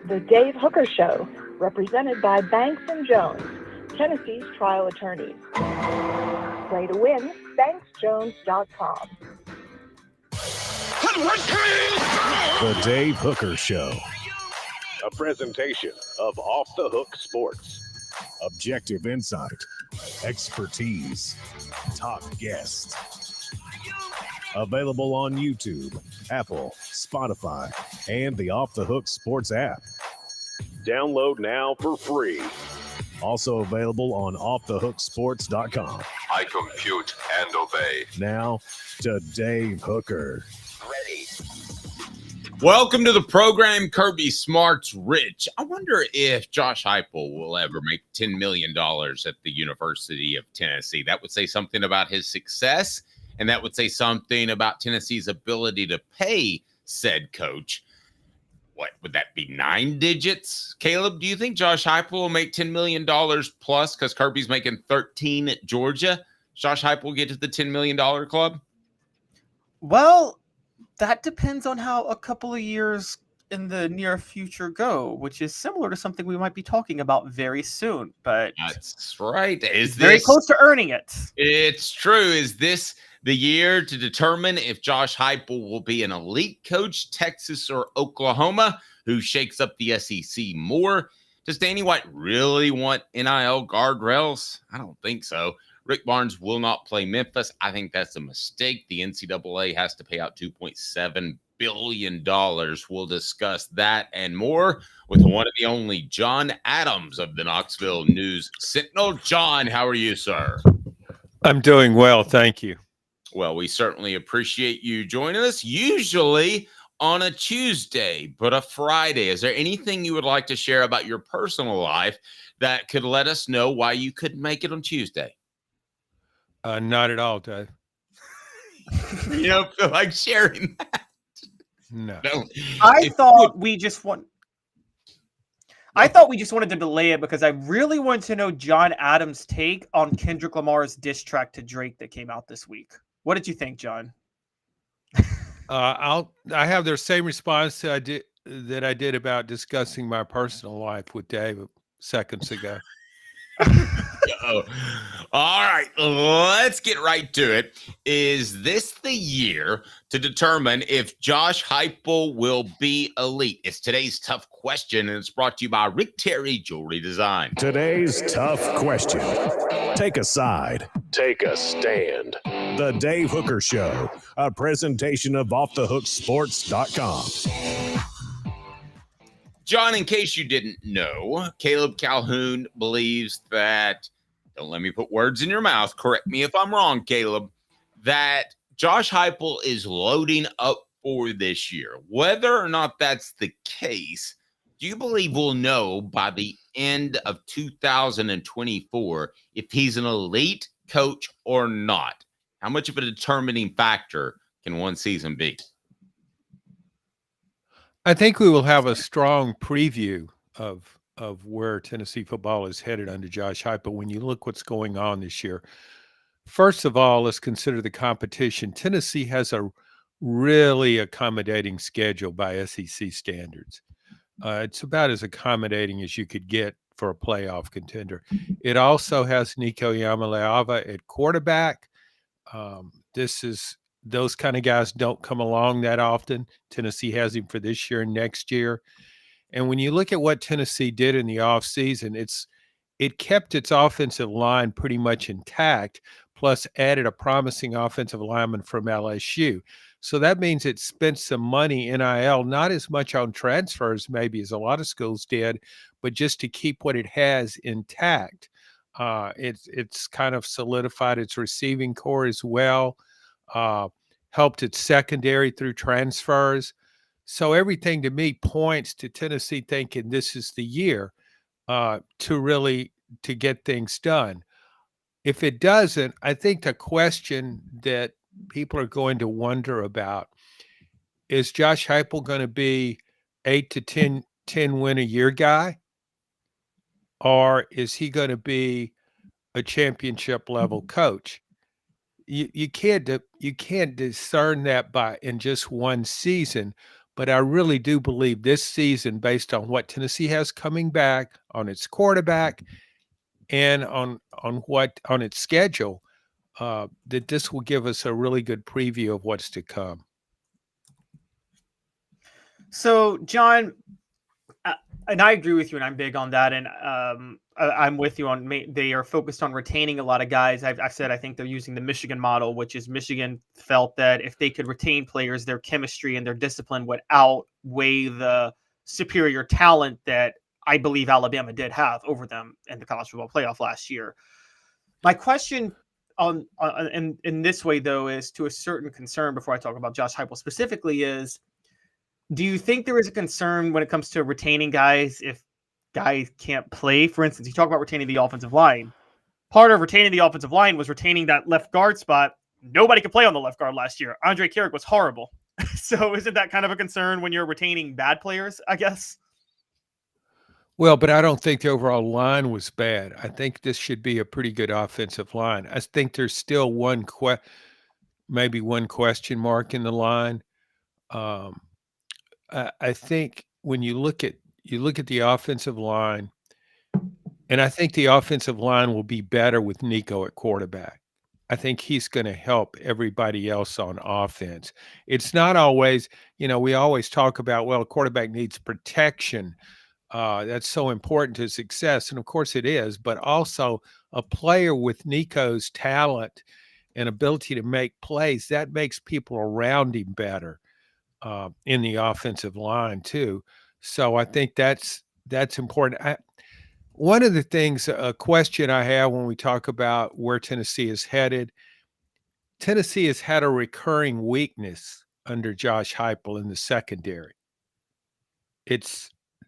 The Dave Hooker Show, represented by Banks & Jones, Tennessee's trial attorneys. Play to win, banksjones.com. The Dave Hooker Show. A presentation of Off the Hook Sports. Objective insight, expertise, top guests. Available on YouTube, Apple, Spotify, and the Off the Hook Sports app. Download now for free. Also available on offthehooksports.com. I compute and obey. Now to Dave Hooker. Ready. Welcome to the program, Kirby Smart's Rich. I wonder if Josh Heupel will ever make $10 million at the University of Tennessee. That would say something about his success, and that would say something about Tennessee's ability to pay said coach. What would that be, 9 digits? Caleb, do you think Josh Heupel will make $10 million plus because Kirby's making 13 at Georgia? Josh Heupel will get to the $10 million club? Well, that depends on how a couple of years in the near future go, which is similar to something we might be talking about very soon. But that's right. Is very this close to earning it? It's true. Is this the year to determine if Josh Heupel will be an elite coach, Texas or Oklahoma, who shakes up the SEC more? Does Danny White really want NIL guardrails? I don't think so. Rick Barnes will not play Memphis. I think that's a mistake. The NCAA has to pay out $2.7 billion. We'll discuss that and more with one of the only John Adams of the Knoxville News Sentinel. John, how are you, sir? I'm doing well, thank you. Well, we certainly appreciate you joining us, usually on a Tuesday, but a Friday. Is there anything you would like to share about your personal life that could let us know why you couldn't make it on Tuesday? Not at all, Dave. You don't feel like sharing that? No. I thought we just wanted to delay it because I really wanted to know John Adams' take on Kendrick Lamar's diss track to Drake that came out this week. What did you think, John? I have the same response that I did about discussing my personal life with Dave seconds ago. All right, let's get right to it. Is this the year to determine if Josh Heupel will be elite? It's today's tough question, and it's brought to you by Rick Terry Jewelry Design. Today's tough question. Take a side. Take a stand. The Dave Hooker Show, a presentation of offthehooksports.com. John, in case you didn't know, Caleb Calhoun believes that, don't let me put words in your mouth, correct me if I'm wrong, Caleb, that Josh Heupel is loading up for this year. Whether or not that's the case, do you believe we'll know by the end of 2024 if he's an elite coach or not? How much of a determining factor can one season be? I think we will have a strong preview of where Tennessee football is headed under Josh Heupel when you look what's going on this year. First of all, let's consider the competition. Tennessee has a really accommodating schedule by SEC standards. It's about as accommodating as you could get for a playoff contender. It also has Nico Yamaleava at quarterback. Those kind of guys don't come along that often. Tennessee has him for this year and next year. And when you look at what Tennessee did in the offseason, it kept its offensive line pretty much intact, plus added a promising offensive lineman from LSU. So that means it spent some money, NIL, not as much on transfers maybe as a lot of schools did, but just to keep what it has intact. It's kind of solidified its receiving core as well. Helped its secondary through transfers. So everything to me points to Tennessee thinking this is the year to get things done. If it doesn't, I think the question that people are going to wonder about is Josh Heupel going to be 8 to 10 win a year guy, or is he going to be a championship level coach? You can't discern that in just one season, But I really do believe this season, based on what Tennessee has coming back, on its quarterback, and on its schedule, that this will give us a really good preview of what's to come. So, John, and I agree with you, and I'm big on that. And I'm with you on they are focused on retaining a lot of guys. I've said I think they're using the Michigan model, which is Michigan felt that if they could retain players, their chemistry and their discipline would outweigh the superior talent that I believe Alabama did have over them in the college football playoff last year. My question in this way, though, is to a certain concern before I talk about Josh Heupel specifically is, do you think there is a concern when it comes to retaining guys if guys can't play? For instance, you talk about retaining the offensive line. Part of retaining the offensive line was retaining that left guard spot. Nobody could play on the left guard last year. Andre Carrick was horrible. So isn't that kind of a concern when you're retaining bad players, I guess? Well, but I don't think the overall line was bad. I think this should be a pretty good offensive line. I think there's still maybe one question mark in the line. I think when you look at the offensive line, and I think the offensive line will be better with Nico at quarterback. I think he's going to help everybody else on offense. It's not always, we always talk about, well, a quarterback needs protection. That's so important to success. And of course it is, but also a player with Nico's talent and ability to make plays, that makes people around him better. In the offensive line too. So I think that's important. One of the things, a question I have when we talk about where Tennessee is headed, Tennessee has had a recurring weakness under Josh Heupel in the secondary.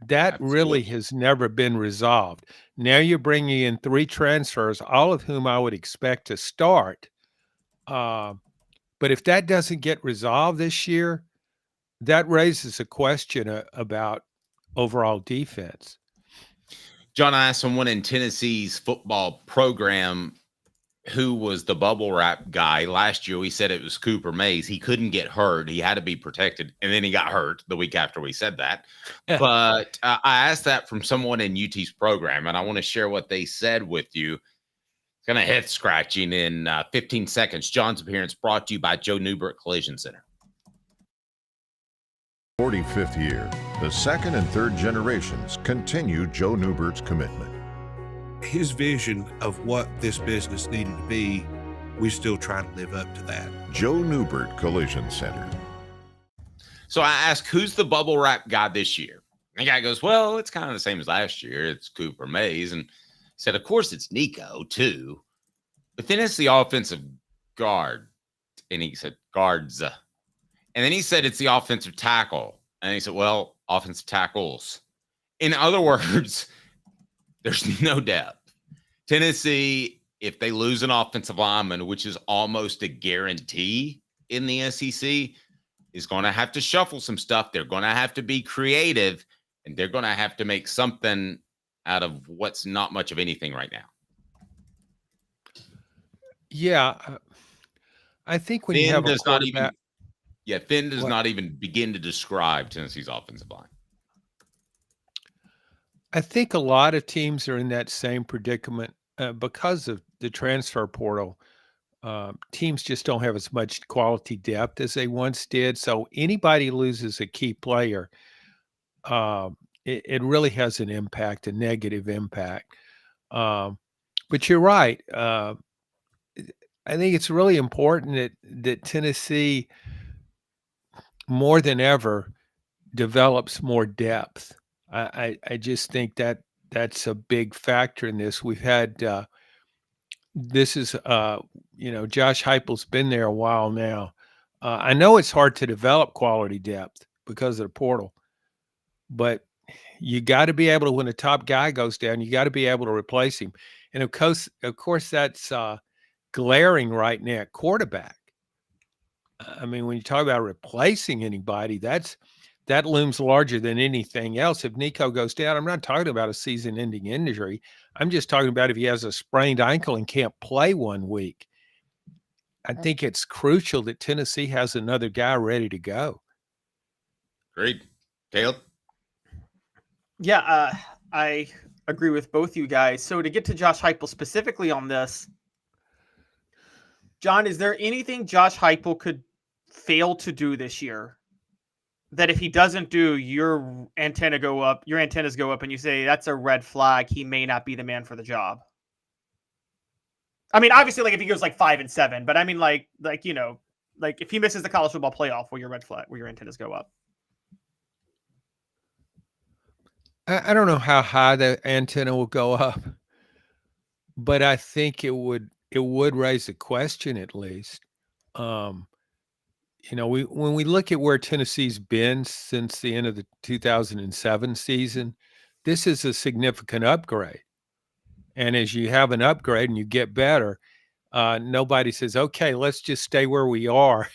That really has never been resolved. Now you're bringing in 3 transfers, all of whom I would expect to start. But if that doesn't get resolved this year, that raises a question about overall defense. John, I asked someone in Tennessee's football program who was the bubble wrap guy last year. We said it was Cooper Mays. He couldn't get hurt. He had to be protected. And then he got hurt the week after we said that. But I asked that from someone in UT's program, and I want to share what they said with you. It's kind of head scratching in 15 seconds. John's appearance brought to you by Joe Newbert Collision Center. 45th year, the second and third generations continue Joe Newbert's commitment. His vision of what this business needed to be, we still try to live up to that. Joe Newbert Collision Center. So I asked, who's the bubble wrap guy this year? And the guy goes, well, it's kind of the same as last year. It's Cooper Mays. And said, of course, it's Nico, too. But then it's the offensive guard. And he said, guards. And then he said it's the offensive tackle. And he said, well, offensive tackles. In other words, there's no depth. Tennessee, if they lose an offensive lineman, which is almost a guarantee in the SEC, is going to have to shuffle some stuff. They're going to have to be creative, and they're going to have to make something out of what's not much of anything right now. Yeah. I think when you have a quarterback... Finn does not even begin to describe Tennessee's offensive line. I think a lot of teams are in that same predicament because of the transfer portal. Teams just don't have as much quality depth as they once did. So anybody loses a key player, it really has an impact, a negative impact. But you're right. I think it's really important that Tennessee, more than ever, develops more depth. I just think that's a big factor in this. We've had this is Josh Heupel's been there a while now. I know it's hard to develop quality depth because of the portal, but you got to be able to, when the top guy goes down, you got to be able to replace him. And of course, that's glaring right now at quarterback. I mean, when you talk about replacing anybody, that looms larger than anything else. If Nico goes down, I'm not talking about a season-ending injury. I'm just talking about if he has a sprained ankle and can't play 1 week. I think it's crucial that Tennessee has another guy ready to go. Agreed. Caleb? Yeah, I agree with both you guys. So to get to Josh Heupel specifically on this, John, is there anything Josh Heupel could fail to do this year that if he doesn't do, your antennas go up, and you say that's a red flag, he may not be the man for the job? I mean, obviously, like if he goes like 5-7, but I mean, like if he misses the college football playoff, will your antennas go up? I don't know how high the antenna will go up, but I think it would raise a question at least. When we look at where Tennessee's been since the end of the 2007 season, this is a significant upgrade. And as you have an upgrade and you get better, nobody says, okay, let's just stay where we are.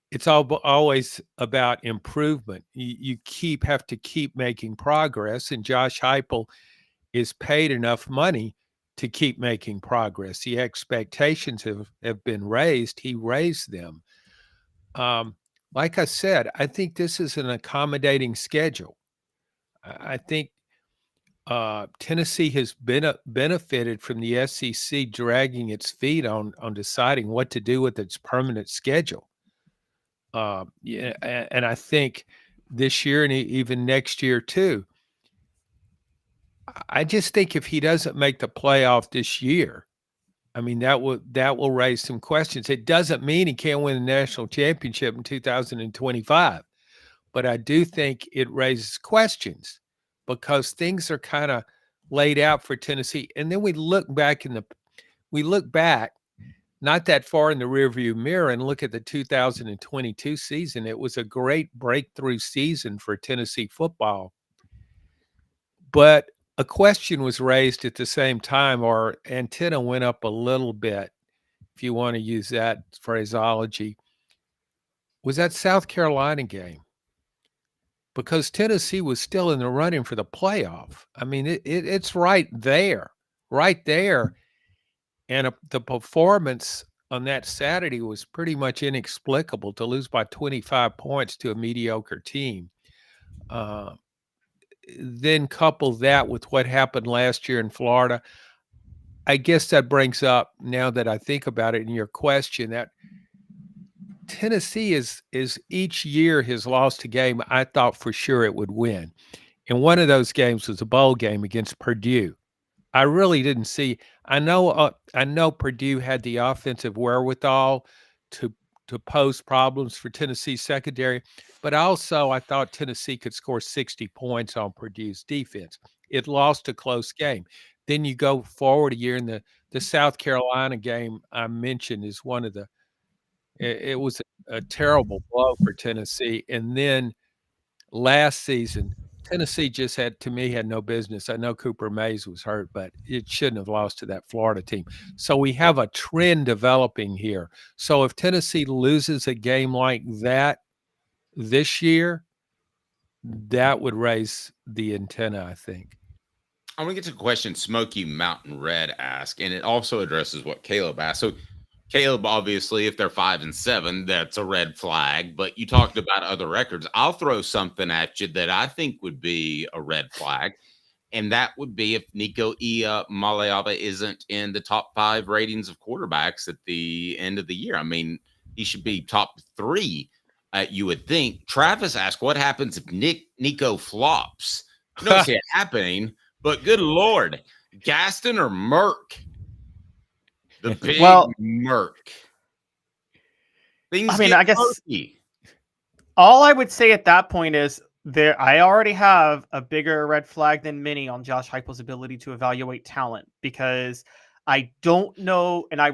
It's always about improvement. You have to keep making progress, and Josh Heupel is paid enough money to keep making progress. The expectations have been raised. He raised them. Like I said, I think this is an accommodating schedule. I think Tennessee has benefited from the SEC dragging its feet on deciding what to do with its permanent schedule. And I think this year and even next year too. I just think if he doesn't make the playoff this year, I mean that will raise some questions. It doesn't mean he can't win the national championship in 2025, but I do think it raises questions because things are kind of laid out for Tennessee. And then we look back not that far in the rearview mirror and look at the 2022 season. It was a great breakthrough season for Tennessee football. But a question was raised at the same time, or antenna went up a little bit, if you want to use that phraseology. Was that South Carolina game? Because Tennessee was still in the running for the playoff. I mean, it's right there. And the performance on that Saturday was pretty much inexplicable to lose by 25 points to a mediocre team. Then couple that with what happened last year in Florida. I guess that brings up, now that I think about it in your question, that Tennessee is each year has lost a game I thought for sure it would win. And one of those games was a bowl game against Purdue. I really didn't see. I know Purdue had the offensive wherewithal to pose problems for Tennessee's secondary, but also I thought Tennessee could score 60 points on Purdue's defense. It lost a close game. Then you go forward a year, and the South Carolina game I mentioned is one of the. It was a terrible blow for Tennessee, and then last season, Tennessee just had no business. I know Cooper Mays was hurt, but it shouldn't have lost to that Florida team. So we have a trend developing here. So if Tennessee loses a game like that this year, that would raise the antenna, I think. I want to get to a question Smoky Mountain Red asked, and it also addresses what Caleb asked. So Caleb, obviously, if they're 5-7, that's a red flag. But you talked about other records. I'll throw something at you that I think would be a red flag, and that would be if Nico Maleava isn't in the top 5 ratings of quarterbacks at the end of the year. I mean, he should be top 3, you would think. Travis asked, what happens if Nico flops? I don't see it happening, but good Lord, Gaston or Merck? The big Merc. I guess murky. All I would say at that point is I already have a bigger red flag than many on Josh Heupel's ability to evaluate talent, because I don't know, and I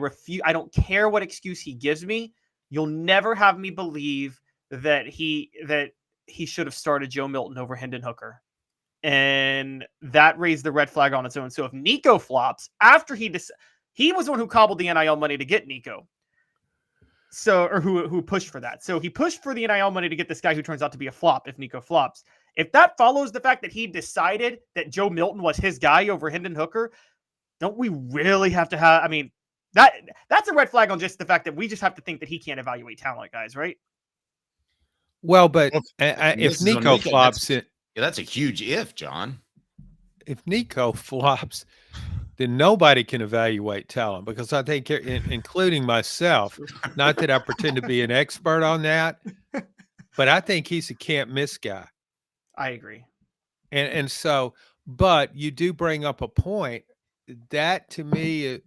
don't care what excuse he gives me. You'll never have me believe that he should have started Joe Milton over Hendon Hooker. And that raised the red flag on its own. So if Nico flops after he was the one who cobbled the NIL money to get Nico. So, or who pushed for that. So he pushed for the NIL money to get this guy who turns out to be a flop if Nico flops. If that follows the fact that he decided that Joe Milton was his guy over Hendon Hooker, don't we really have to have, I mean, that's a red flag on just the fact that we just have to think that he can't evaluate talent, guys, right? Well, but Well, if this is on Nico Nico. flops it, Yeah, that's a huge if, John. if Nico flops, then nobody can evaluate talent, because I think, including myself, not that I pretend to be an expert on that, but I think he's a can't miss guy. I agree. And so, but you do bring up a point that to me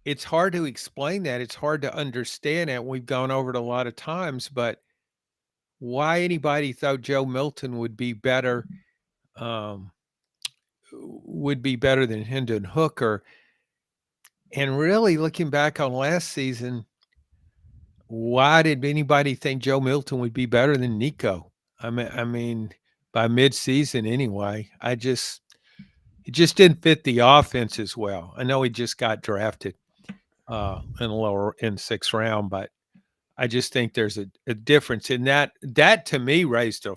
it's hard to explain that. It's hard to understand it. We've gone over it a lot of times, but why anybody thought Joe Milton would be better than Hendon Hooker. And really, looking back on last season, why did anybody think Joe Milton would be better than Nico? I mean, by midseason anyway. It just didn't fit the offense as well. I know he just got drafted in 6th round, but I just think there's a difference in that. That to me raised a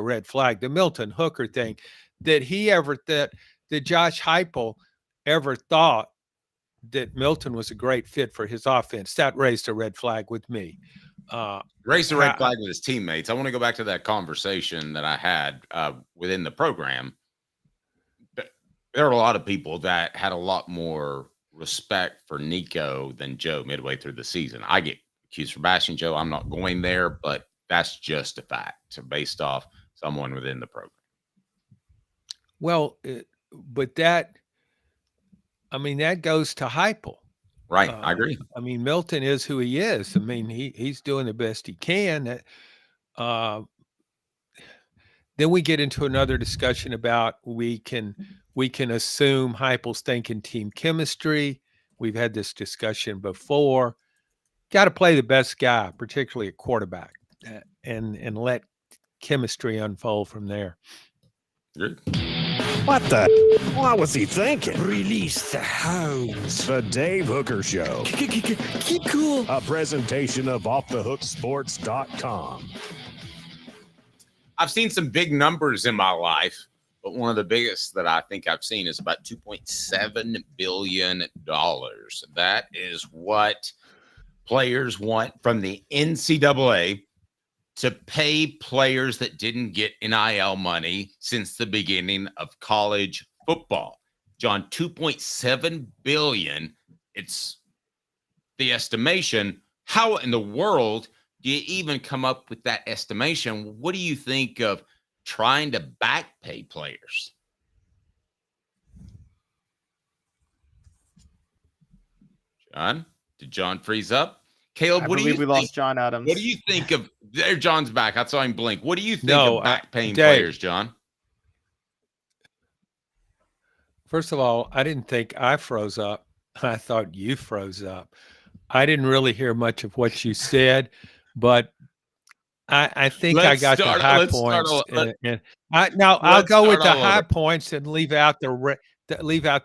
red flag. The Milton Hooker thing, that Josh Heupel ever thought that Milton was a great fit for his offense, that raised a red flag with me. Raised a red flag with his teammates. I want to go back to that conversation that I had within the program. There are a lot of people that had a lot more respect for Nico than Joe midway through the season. I get accused for bashing Joe. I'm not going there, but that's just a fact based off someone within the program. Well, but that goes to Heupel. Right. I agree. I mean, Milton is who he is. I mean, he's doing the best he can. Then we get into another discussion about we can assume Heupel's thinking team chemistry. We've had this discussion before. Got to play the best guy, particularly a quarterback, and let chemistry unfold from there. Good. What the? What was he thinking? Release the hounds. The Dave Hooker Show. Keep cool. A presentation of OffTheHookSports.com. I've seen some big numbers in my life, but one of the biggest that I think I've seen is about $2.7 billion. That is what players want from the NCAA to pay players that didn't get NIL money since the beginning of college football. John, $2.7 billion. It's the estimation. How in the world do you even come up with that estimation? What do you think of trying to back pay players? John, did John freeze up? Caleb, what do you think? We lost John Adams. What do you think of there? John's back. I saw him blink. What do you think of back paying players, John? First of all, I didn't think I froze up. I thought you froze up. I didn't really hear much of what you said, but I think I got the high points. I'll go with the high points and leave out the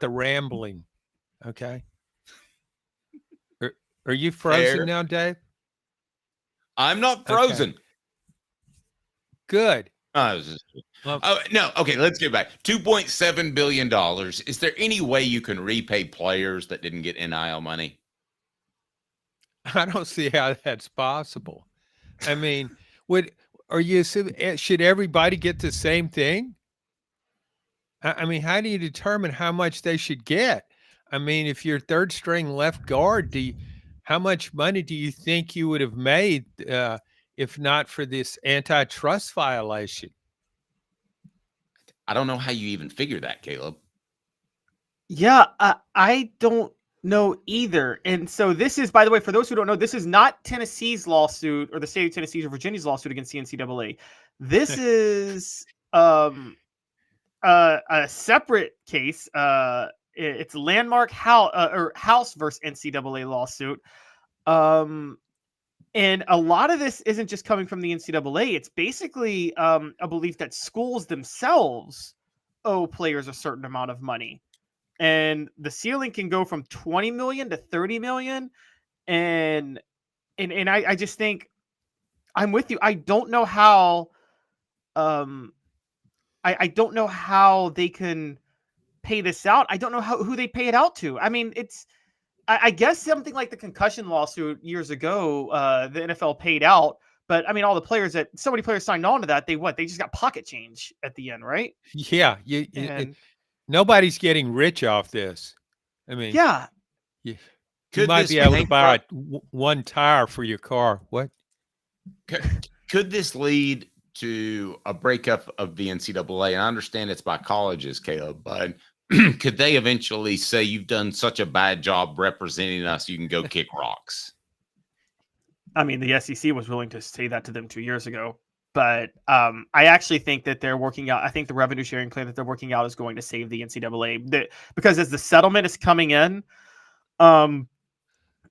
rambling. Okay. Are you frozen now, Dave? I'm not frozen. Okay. Good. No. Okay, let's get back. $2.7 billion. Is there any way you can repay players that didn't get NIL money? I don't see how that's possible. I mean, should everybody get the same thing? I mean, how do you determine how much they should get? I mean, if you're third string left guard, how much money do you think you would have made if not for this antitrust violation? I don't know how you even figure that, Caleb. Yeah, I don't know either. And so this is, by the way, for those who don't know, this is not Tennessee's lawsuit or the state of Tennessee or Virginia's lawsuit against the NCAA. This is a separate case. It's Landmark House versus NCAA lawsuit. And a lot of this isn't just coming from the NCAA. It's basically a belief that schools themselves owe players a certain amount of money. And the ceiling can go from 20 million to 30 million. And I just think I'm with you. I don't know how I don't know how they can pay this out. I don't know who they pay it out to. I mean, I guess something like the concussion lawsuit years ago, the NFL paid out. But I mean, all the players so many players signed on to that. They just got pocket change at the end, right? Yeah, And nobody's getting rich off this. I mean, yeah, you Could might this be able to buy bankrupt- one tire for your car. What? Could this lead to a breakup of the NCAA? And I understand it's by colleges, Caleb, but could they eventually say you've done such a bad job representing us, you can go kick rocks? I mean, the SEC was willing to say that to them 2 years ago. But I actually think that they're working out. I think the revenue sharing plan that they're working out is going to save the NCAA. Because as the settlement is coming in,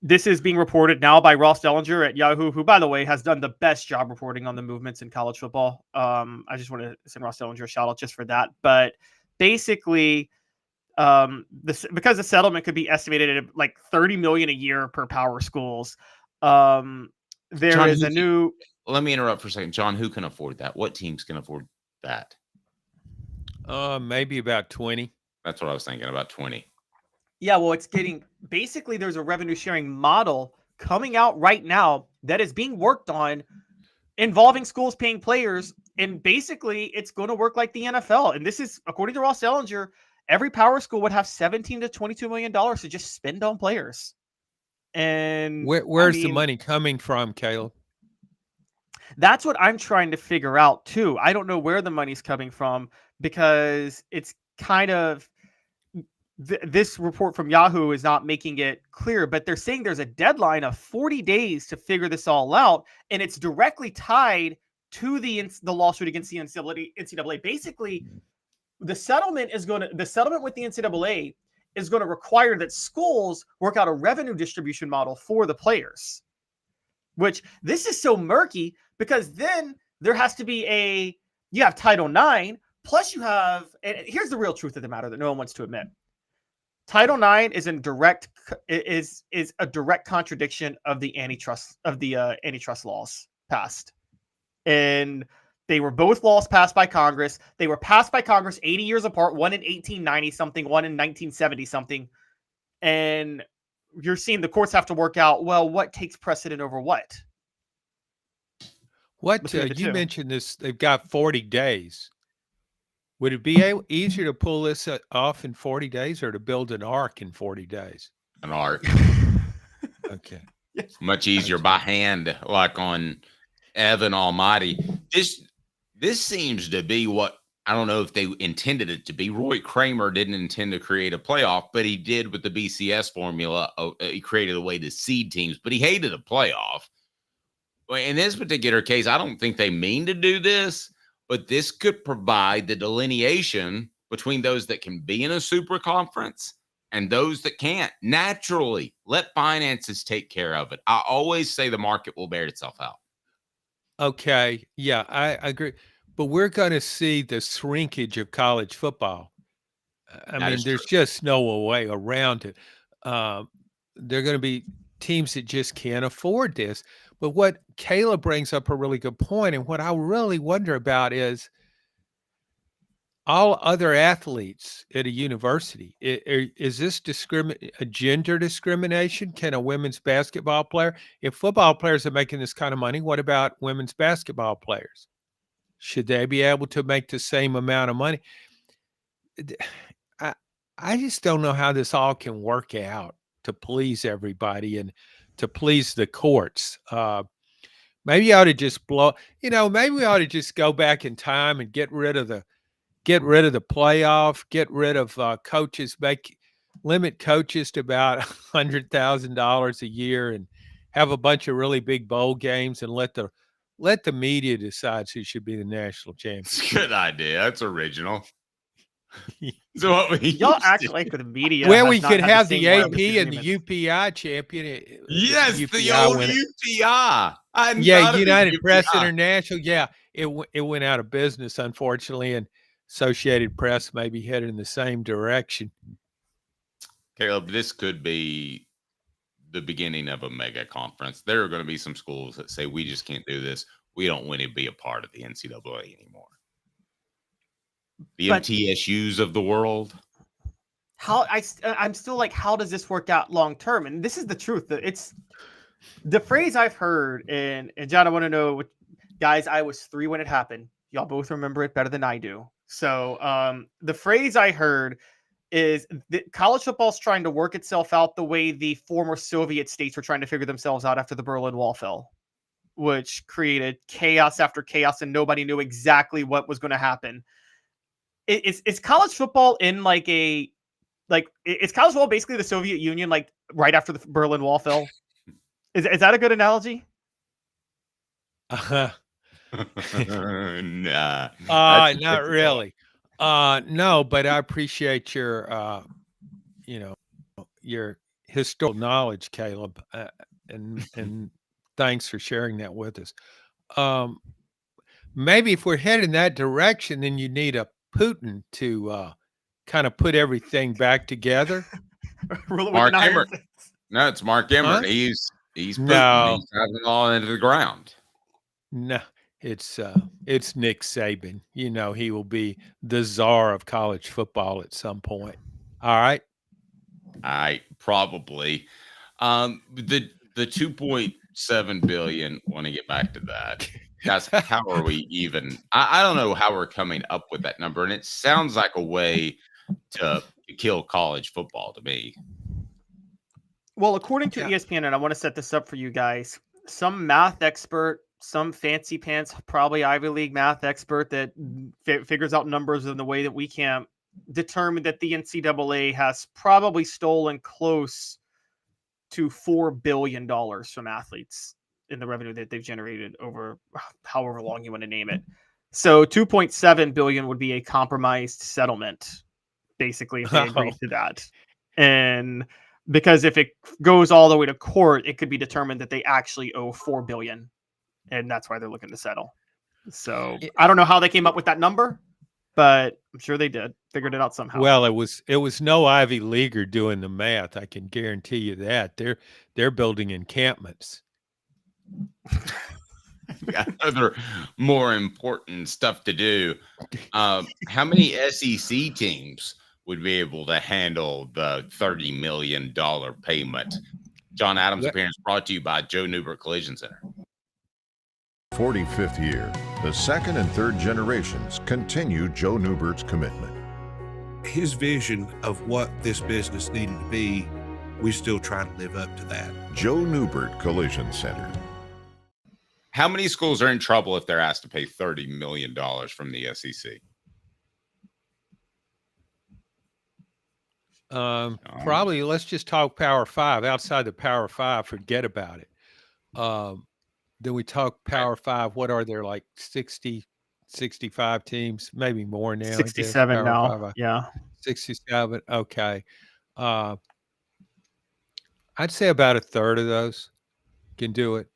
this is being reported now by Ross Dellinger at Yahoo, who, by the way, has done the best job reporting on the movements in college football. I just want to send Ross Dellinger a shout out just for that. But basically, because the settlement could be estimated at like $30 million a year per power schools. There John, is a new. Let me interrupt for a second, John. Who can afford that? What teams can afford that? Maybe about 20. That's what I was thinking, about 20. Yeah, well, it's getting basically there's a revenue sharing model coming out right now that is being worked on involving schools paying players. And basically, it's going to work like the NFL. And this is, according to Ross Dellinger, every power school would have $17 to $22 million to just spend on players. And where's the money coming from, Caleb? That's what I'm trying to figure out too. I don't know where the money's coming from because it's kind of this report from Yahoo is not making it clear, but they're saying there's a deadline of 40 days to figure this all out, and it's directly tied to the lawsuit against the NCAA. Basically, the settlement with the NCAA is going to require that schools work out a revenue distribution model for the players. Which this is so murky because then there has to be you have Title IX, plus you have, and here's the real truth of the matter that no one wants to admit. Title IX is a direct contradiction of the antitrust laws passed. And they were both laws passed by Congress. They were passed by Congress 80 years apart, one in 1890 something, one in 1970 something. And you're seeing the courts have to work out, well, what takes precedent over what? You mentioned this, they've got 40 days. Would it be easier to pull this off in 40 days or to build an ark in 40 days? An ark. Okay. Much easier by hand, like on Evan Almighty. This seems to be what, I don't know if they intended it to be. Roy Kramer didn't intend to create a playoff, but he did with the BCS formula. He created a way to seed teams, but he hated a playoff. In this particular case, I don't think they mean to do this, but this could provide the delineation between those that can be in a super conference and those that can't. Naturally, let finances take care of it. I always say the market will bear itself out. Okay. Yeah, I agree. But we're going to see the shrinkage of college football. I mean, there's just no way around it. There are going to be teams that just can't afford this. But what Caleb brings up a really good point, and what I really wonder about is all other athletes at a university. Is this a gender discrimination? Can a women's basketball player, if football players are making this kind of money, what about women's basketball players? Should they be able to make the same amount of money? I just don't know how this all can work out to please everybody and to please the courts. Maybe I ought to just maybe we ought to just go back in time and get rid of the playoff, get rid of coaches, limit coaches to about $100,000 a year and have a bunch of really big bowl games and let the media decide who should be the national champion. Good idea. That's original. So what y'all act like the media. Well, we could have the AP and the UPI champion. Yes, the old UPI. United Press International. Yeah, it went out of business, unfortunately, and Associated Press may be headed in the same direction. Caleb, this could be the beginning of a mega conference. There are going to be some schools that say, we just can't do this. We don't want to be a part of the NCAA anymore. The MTSUs of the world. I'm still like, how does this work out long term? And this is the truth. It's the phrase I've heard, and John, I want to know, guys, I was 3 when it happened. Y'all both remember it better than I do. So the phrase I heard is that college football is trying to work itself out the way the former Soviet states were trying to figure themselves out after the Berlin Wall fell, which created chaos after chaos, and nobody knew exactly what was going to happen. Is college football in like is college football basically the Soviet Union, like right after the Berlin Wall fell? Is that a good analogy? Nah. Not really. No, but I appreciate your your historical knowledge, Caleb, and thanks for sharing that with us. Maybe if we're heading that direction, then you need a Putin to kind of put everything back together. Mark Emmert. No, it's Mark Emmert. Huh? He's Putin. No. He's driving it all into the ground. No, it's Nick Saban. He will be the czar of college football at some point. All right. Probably. The 2.7 billion. Want to get back to that? Guys, how are we even? I don't know how we're coming up with that number, and it sounds like a way to kill college football to me. Well, according to ESPN, and I want to set this up for you guys, some math expert, some fancy pants, probably Ivy League math expert that figures out numbers in the way that we can't, determined that the NCAA has probably stolen close to $4 billion from athletes in the revenue that they've generated over however long you want to name it. So 2.7 billion would be a compromised settlement, basically, if they agree to that. And because if it goes all the way to court, it could be determined that they actually owe 4 billion. And that's why they're looking to settle. So I don't know how they came up with that number, but I'm sure they did. Figured it out somehow. Well, it was no Ivy Leaguer doing the math. I can guarantee you that. They're building encampments. Got other more important stuff to do. How many SEC teams would be able to handle the $30 million payment? John Adams' appearance brought to you by Joe Newbert Collision Center. 45th year, the second and third generations continue Joe Newbert's commitment. His vision of what this business needed to be, we still try to live up to that. Joe Newbert Collision Center. How many schools are in trouble if they're asked to pay $30 million from the SEC? Probably, let's just talk Power 5. Outside the Power 5, forget about it. Then we talk Power 5. What are there, like 60, 65 teams? Maybe more now. 67 now. 5, yeah. 67. Okay. I'd say about a third of those can do it.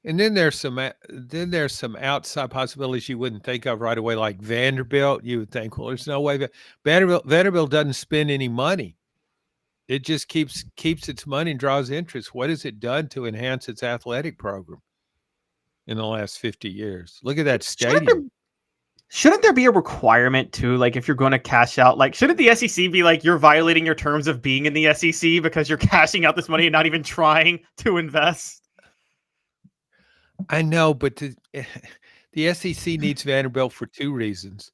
And then there's some outside possibilities you wouldn't think of right away, like Vanderbilt. You would think, well, there's no way Vanderbilt doesn't spend any money. It just keeps its money and draws interest. What has it done to enhance its athletic program in the last 50 years? Look at that stadium. Shouldn't there be a requirement too? Like, if you're going to cash out, like, shouldn't the SEC be like, you're violating your terms of being in the SEC because you're cashing out this money and not even trying to invest? I know, but the SEC needs Vanderbilt for two reasons.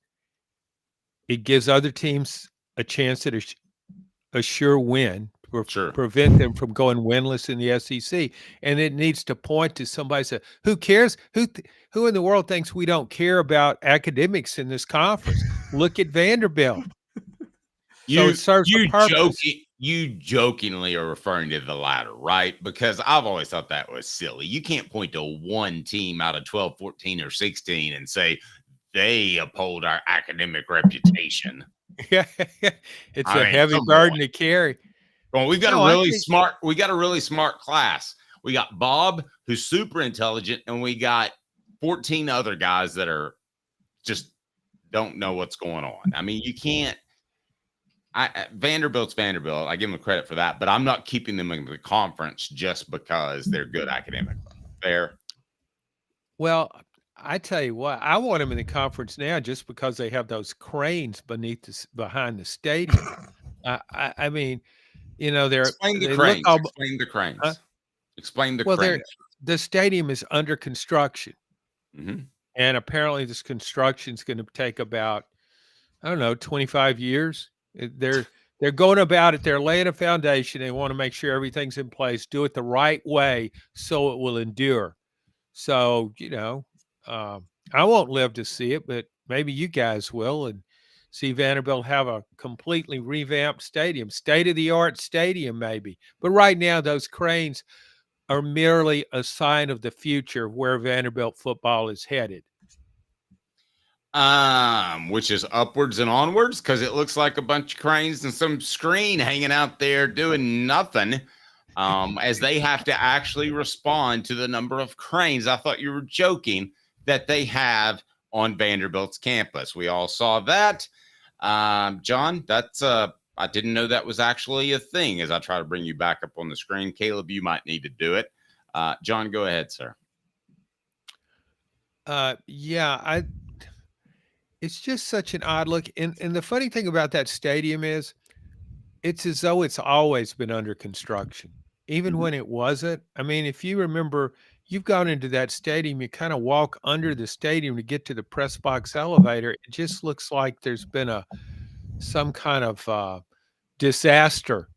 It gives other teams a chance at a sure win, prevent them from going winless in the SEC, and it needs to point to somebody say, who cares? Who in the world thinks we don't care about academics in this conference? Look at Vanderbilt. So it serves a purpose. You jokingly are referring to the latter, right? Because I've always thought that was silly. You can't point to one team out of 12, 14, or 16 and say they uphold our academic reputation. Yeah, it's a heavy burden to carry. Well, we've got a really smart class. We got Bob, who's super intelligent, and we got 14 other guys that are just don't know what's going on. I mean, you can't. Vanderbilt's Vanderbilt. I give them credit for that, but I'm not keeping them in the conference just because they're good academically. Fair. Well, I tell you what, I want them in the conference now just because they have those cranes behind the stadium. I mean, they're Explain the they cranes. look all, Explain the cranes. huh? Explain the Well, cranes. the stadium is under construction, Mhm. and apparently this construction is going to take about, I don't know, 25 years. They're going about it. They're laying a foundation. They want to make sure everything's in place, do it the right way so it will endure. So, I won't live to see it, but maybe you guys will, and see Vanderbilt have a completely revamped stadium, state-of-the-art stadium maybe. But right now, those cranes are merely a sign of the future of where Vanderbilt football is headed. Which is upwards and onwards, because it looks like a bunch of cranes and some screen hanging out there doing nothing. As they have to actually respond to the number of cranes. I thought you were joking that they have on Vanderbilt's campus. We all saw that. John, that's I didn't know that was actually a thing. As I try to bring you back up on the screen, Caleb, you might need to do it. John, go ahead, sir. It's just such an odd look. And the funny thing about that stadium is it's as though it's always been under construction, even when it wasn't. I mean, if you remember, you've gone into that stadium, you kind of walk under the stadium to get to the press box elevator. It just looks like there's been some kind of disaster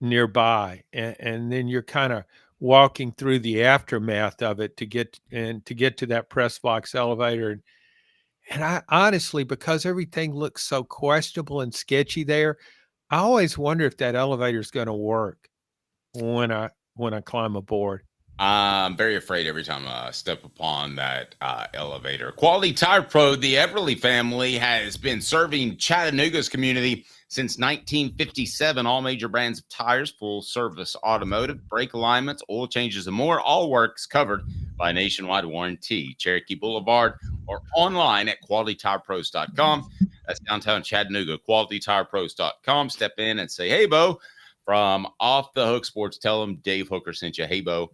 nearby. And then you're kind of walking through the aftermath of it to get to that press box elevator. And I honestly, because everything looks so questionable and sketchy there, I always wonder if that elevator is going to work when I climb aboard. I'm very afraid every time I step upon that elevator. Quality Tire Pro, the Eberle family, has been serving Chattanooga's community since 1957. All major brands of tires, full service automotive, brake alignments, oil changes, and more. All works covered by nationwide warranty. Cherokee Boulevard or online at qualitytirepros.com. That's downtown Chattanooga, qualitytirepros.com. Step in and say, hey, Bo, from Off the Hook Sports. Tell them Dave Hooker sent you. Hey, Bo,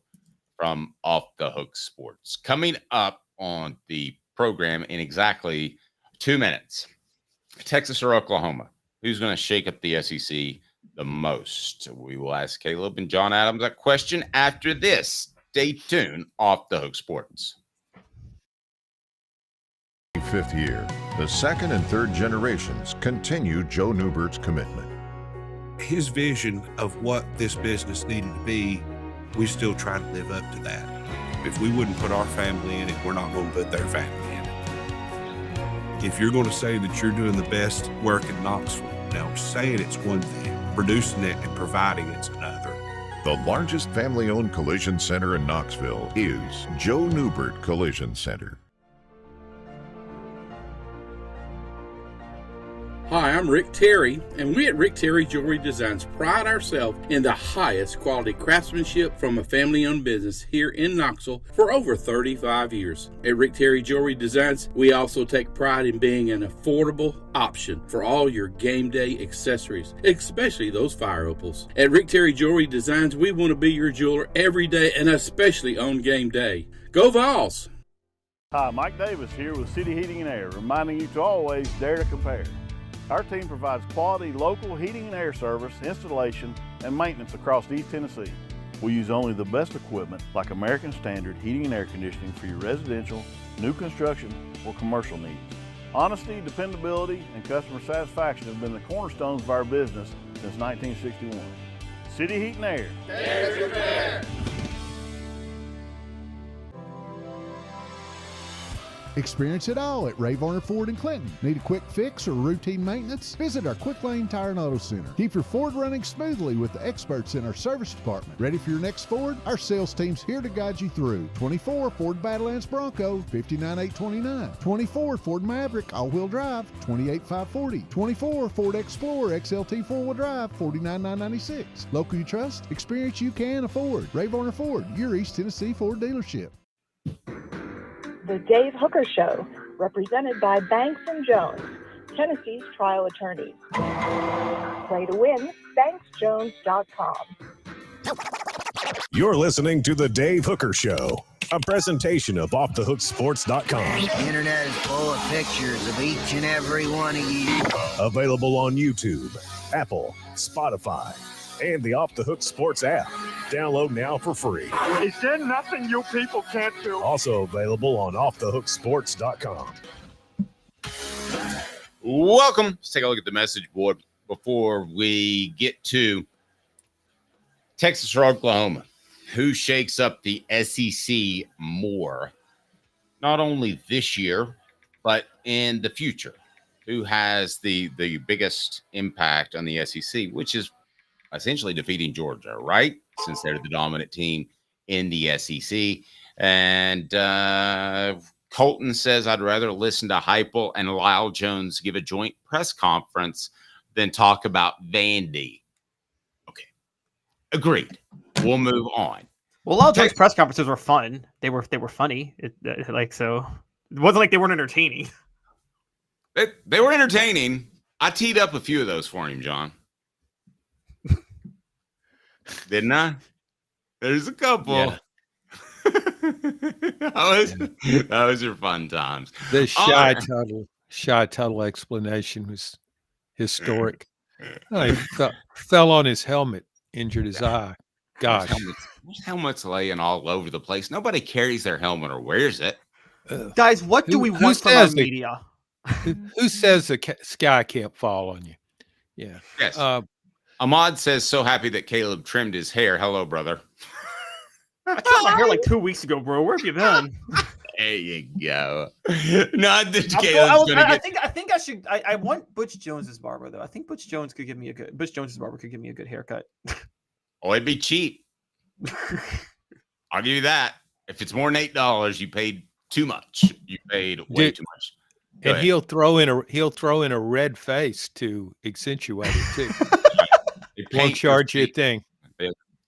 from Off the Hook Sports. Coming up on the program in exactly 2 minutes, Texas or Oklahoma? Who's going to shake up the SEC the most? We will ask Caleb and John Adams that question after this. Stay tuned. Off the Hook Sports. 5th year, the second and third generations continue Joe Newbert's commitment. His vision of what this business needed to be, we still try to live up to that. If we wouldn't put our family in it, we're not going to put their family in it. If you're going to say that you're doing the best work in Knoxville, now saying it's one thing, producing it and providing it's another. The largest family-owned collision center in Knoxville is Joe Newbert Collision Center. Hi, I'm Rick Terry, and we at Rick Terry Jewelry Designs pride ourselves in the highest quality craftsmanship from a family-owned business here in Knoxville for over 35 years. At Rick Terry Jewelry Designs, we also take pride in being an affordable option for all your game day accessories, especially those fire opals. At Rick Terry Jewelry Designs, we want to be your jeweler every day and especially on game day. Go Vols! Hi, Mike Davis here with City Heating and Air, reminding you to always dare to compare. Our team provides quality local heating and air service, installation, and maintenance across East Tennessee. We use only the best equipment like American Standard heating and air conditioning for your residential, new construction, or commercial needs. Honesty, dependability, and customer satisfaction have been the cornerstones of our business since 1961. City Heat and Air. Dare to compare. Experience it all at Varner Ford in Clinton. Need a quick fix or routine maintenance? Visit our Quick Lane Tire and Auto Center. Keep your Ford running smoothly with the experts in our service department. Ready for your next Ford? Our sales team's here to guide you through. 24 Ford Badlands Bronco, $59,829. 24 Ford Maverick all-wheel drive, $28,540. 24 Ford Explorer XLT four-wheel drive, $49,996. Local you trust, experience you can afford. Varner Ford, your East Tennessee Ford dealership. The Dave Hooker Show, represented by Banks & Jones, Tennessee's trial attorneys. Play to win, banksjones.com. You're listening to The Dave Hooker Show, a presentation of OffTheHookSports.com. The internet is full of pictures of each and every one of you. Available on YouTube, Apple, Spotify, and the Off the Hook Sports app. Download now for free. Is there nothing you people can't do? Also available on offthehooksports.com. Welcome. Let's take a look at the message board before we get to Texas or Oklahoma. Who shakes up the SEC more? Not only this year, but in the future. Who has the biggest impact on the SEC, which is essentially defeating Georgia, right? Since they're the dominant team in the SEC. And Colton says, I'd rather listen to Heupel and Lyle Jones give a joint press conference than talk about Vandy. Okay. Agreed. We'll move on. Well, Lyle Jones' press conferences were fun. They were funny. So it wasn't like they weren't entertaining. They were entertaining. I teed up a few of those for him, John. Didn't I? There's a couple. Yeah. That was your fun times. The shy Tuttle explanation was historic. He fell on his helmet, injured his eye. Gosh. Helmets laying all over the place. Nobody carries their helmet or wears it. Guys, what do we want from our media? Who says the sky can't fall on you? Yeah. Yes. Ahmad says, so happy that Caleb trimmed his hair. Hello, brother. I trimmed my hair like 2 weeks ago, bro. Where have you been? There you go. Not that Caleb's going to get... I think I should. I want Butch Jones's barber, though. I think Butch Jones's barber could give me a good haircut. Oh, it'd be cheap. I'll give you that. If it's more than $8, you paid too much. You paid way too much. And he'll throw in a red face to accentuate it too. Won't charge you a thing.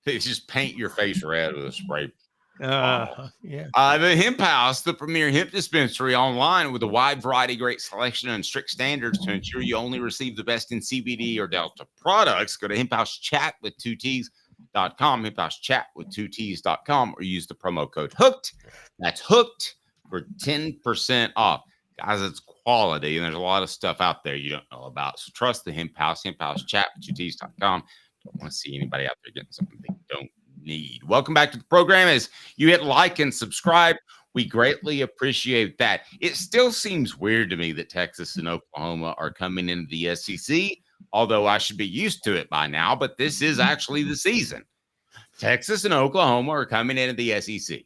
They just paint your face red with a spray. Yeah. The Hemp House, the premier hemp dispensary online with a wide variety, great selection, and strict standards to ensure you only receive the best in CBD or Delta products. Go to hemphousechat.com, hemphousechat.com, or use the promo code HOOKED. That's HOOKED for 10% off. Guys, it's quality, and there's a lot of stuff out there you don't know about. So trust the Hemp House, hemphousechat.com. Don't want to see anybody out there getting something they don't need. Welcome back to the program. As you hit like and subscribe, we greatly appreciate that. It still seems weird to me that Texas and Oklahoma are coming into the SEC, although I should be used to it by now, but this is actually the season. Texas and Oklahoma are coming into the SEC.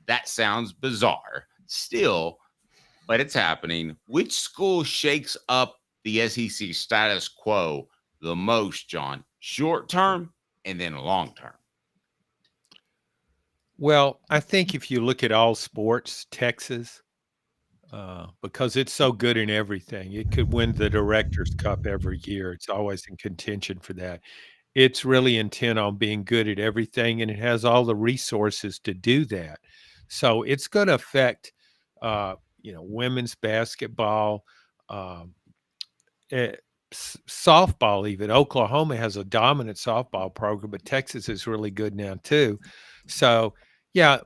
That sounds bizarre still, but it's happening. Which school shakes up the SEC status quo the most, John? Short term and then long term? Well, I think if you look at all sports, Texas, because it's so good in everything, it could win the Directors' Cup every year. It's always in contention for that. It's really intent on being good at everything, and it has all the resources to do that. So it's going to affect, women's basketball, softball even. Oklahoma has a dominant softball program, but Texas is really good now too. So, yeah,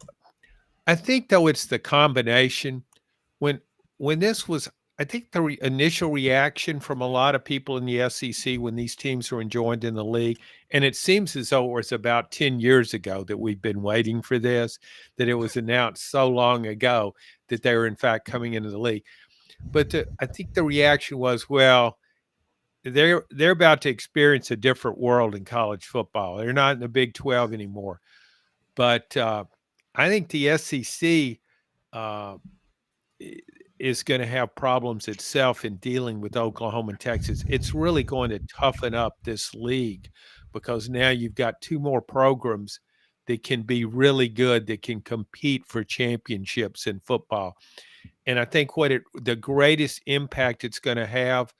I think, though, it's the combination. When this was, I think the initial reaction from a lot of people in the SEC when these teams were joined in the league, and it seems as though it was about 10 years ago that we've been waiting for this, that it was announced so long ago that they were, in fact, coming into the league. But I think the reaction was, well, they're about to experience a different world in college football. They're not in the Big 12 anymore. But I think the SEC is going to have problems itself in dealing with Oklahoma and Texas. It's really going to toughen up this league because now you've got two more programs that can be really good, that can compete for championships in football. And I think the greatest impact it's going to have,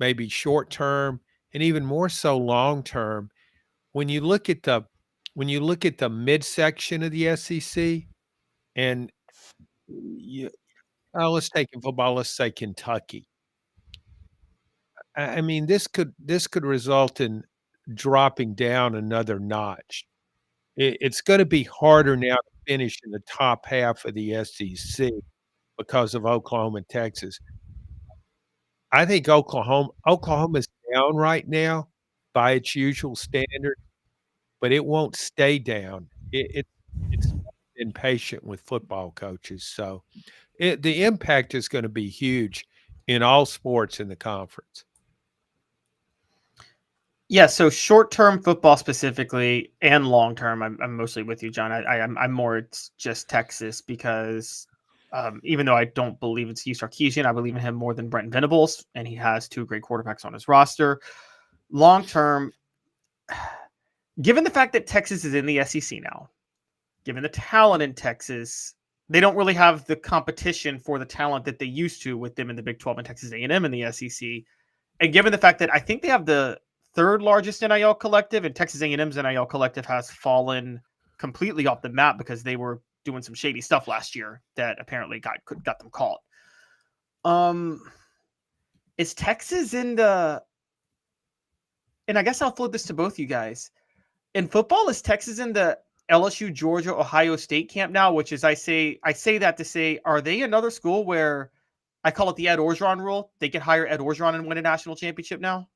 maybe short term and even more so long term, when you look at the midsection of the SEC, and let's take in football, let's say Kentucky. I mean, this could result in dropping down another notch. It's going to be harder now to finish in the top half of the SEC because of Oklahoma and Texas. I think Oklahoma's down right now, by its usual standard, but it won't stay down. It's impatient with football coaches. So the impact is going to be huge in all sports in the conference. Yeah, so short-term football specifically and long-term, I'm mostly with you, John. I'm more it's just Texas because even though I don't believe it's Hugh Sarkisian, I believe in him more than Brent Venables, and he has two great quarterbacks on his roster. Long-term, given the fact that Texas is in the SEC now, given the talent in Texas, they don't really have the competition for the talent that they used to with them in the Big 12 and Texas A&M in the SEC. And given the fact that I think they have the third largest NIL collective, and Texas A&M's NIL collective has fallen completely off the map because they were doing some shady stuff last year that apparently got them caught. Is Texas in the, and I guess I'll float this to both you guys. In football, is Texas in the LSU, Georgia, Ohio State camp now? Which is, I say that to say, are they another school where I call it the Ed Orgeron rule? They can hire Ed Orgeron and win a national championship now?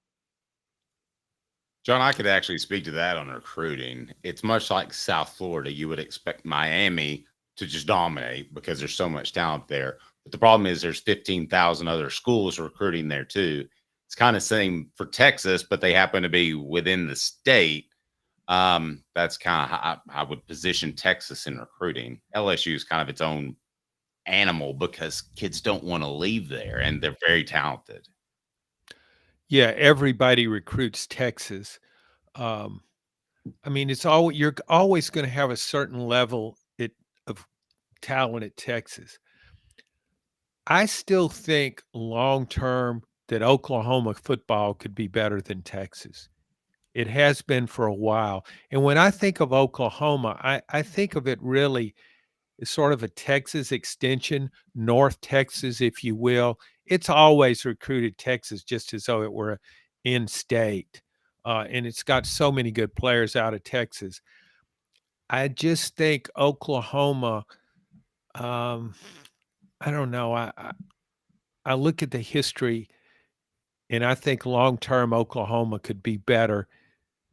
John, I could actually speak to that on recruiting. It's much like South Florida. You would expect Miami to just dominate because there's so much talent there. But the problem is there's 15,000 other schools recruiting there too. It's kind of same for Texas, but they happen to be within the state. That's kind of how I would position Texas in recruiting. LSU is kind of its own animal because kids don't want to leave there, and they're very talented. Yeah, everybody recruits Texas. I mean, you're always going to have a certain level of talent at Texas. I still think long term that Oklahoma football could be better than Texas. It has been for a while. And when I think of Oklahoma, I think of it really as sort of a Texas extension, North Texas, if you will. It's always recruited Texas just as though it were in-state. And it's got so many good players out of Texas. I just think Oklahoma, I don't know. I look at the history, and I think long-term Oklahoma could be better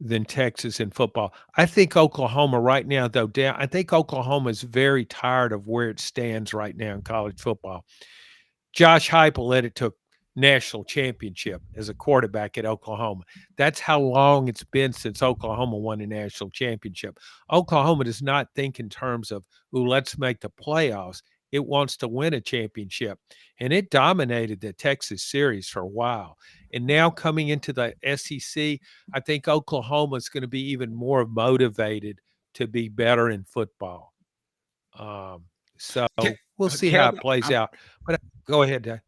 than Texas in football. I think Oklahoma right now, though, I think Oklahoma is very tired of where it stands right now in college football. Josh Heupel led it to a national championship as a quarterback at Oklahoma. That's how long it's been since Oklahoma won a national championship. Oklahoma does not think in terms of, let's make the playoffs. It wants to win a championship. And it dominated the Texas series for a while. And now coming into the SEC, I think Oklahoma is going to be even more motivated to be better in football. So we'll see how it plays out. But go ahead, Dave.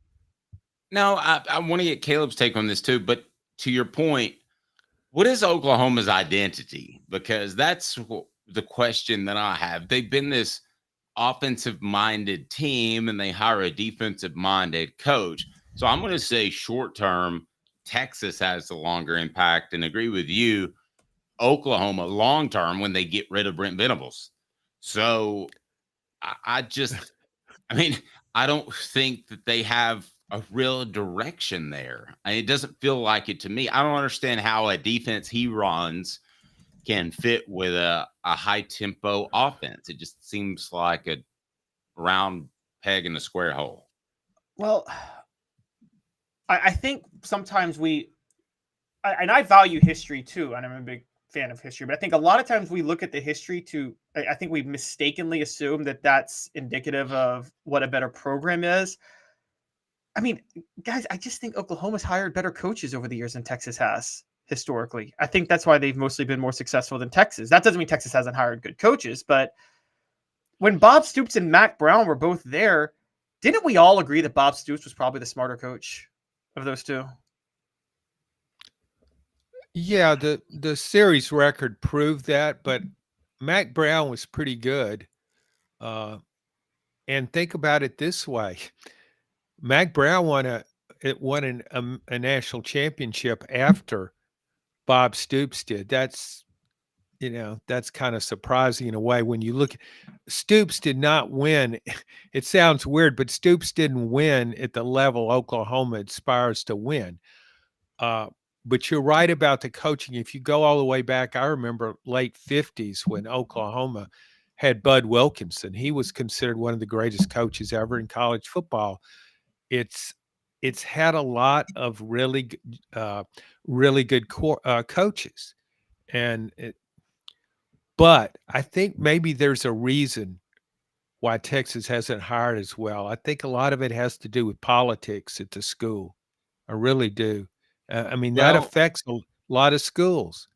No, I want to get Caleb's take on this too. But to your point, what is Oklahoma's identity? Because that's the question that I have. They've been this offensive-minded team, and they hire a defensive-minded coach. So I'm going to say short-term, Texas has the longer impact, and agree with you, Oklahoma long-term when they get rid of Brent Venables. So I don't think that they have a real direction there. It doesn't feel like it to me. I don't understand how a defense he runs can fit with a high-tempo offense. It just seems like a round peg in a square hole. Well, I think sometimes and I value history too, and I'm a big fan of history, but I think a lot of times we look at the history I think we mistakenly assume that that's indicative of what a better program is. I mean, guys, I just think Oklahoma's hired better coaches over the years than Texas has historically. I think that's why they've mostly been more successful than Texas. That doesn't mean Texas hasn't hired good coaches, but when Bob Stoops and Mac Brown were both there, didn't we all agree that Bob Stoops was probably the smarter coach of those two? Yeah, the series record proved that, but Mac Brown was pretty good. And think about it this way. Mac Brown won a national championship after Bob Stoops did. That's kind of surprising in a way when you look. Stoops did not win. It sounds weird, but Stoops didn't win at the level Oklahoma aspires to win. But you're right about the coaching. If you go all the way back, I remember late 50s when Oklahoma had Bud Wilkinson. He was considered one of the greatest coaches ever in college football. It's had a lot of really good coaches, but I think maybe there's a reason why Texas hasn't hired as well. I think a lot of it has to do with politics at the school. I really do. I mean, that affects a lot of schools.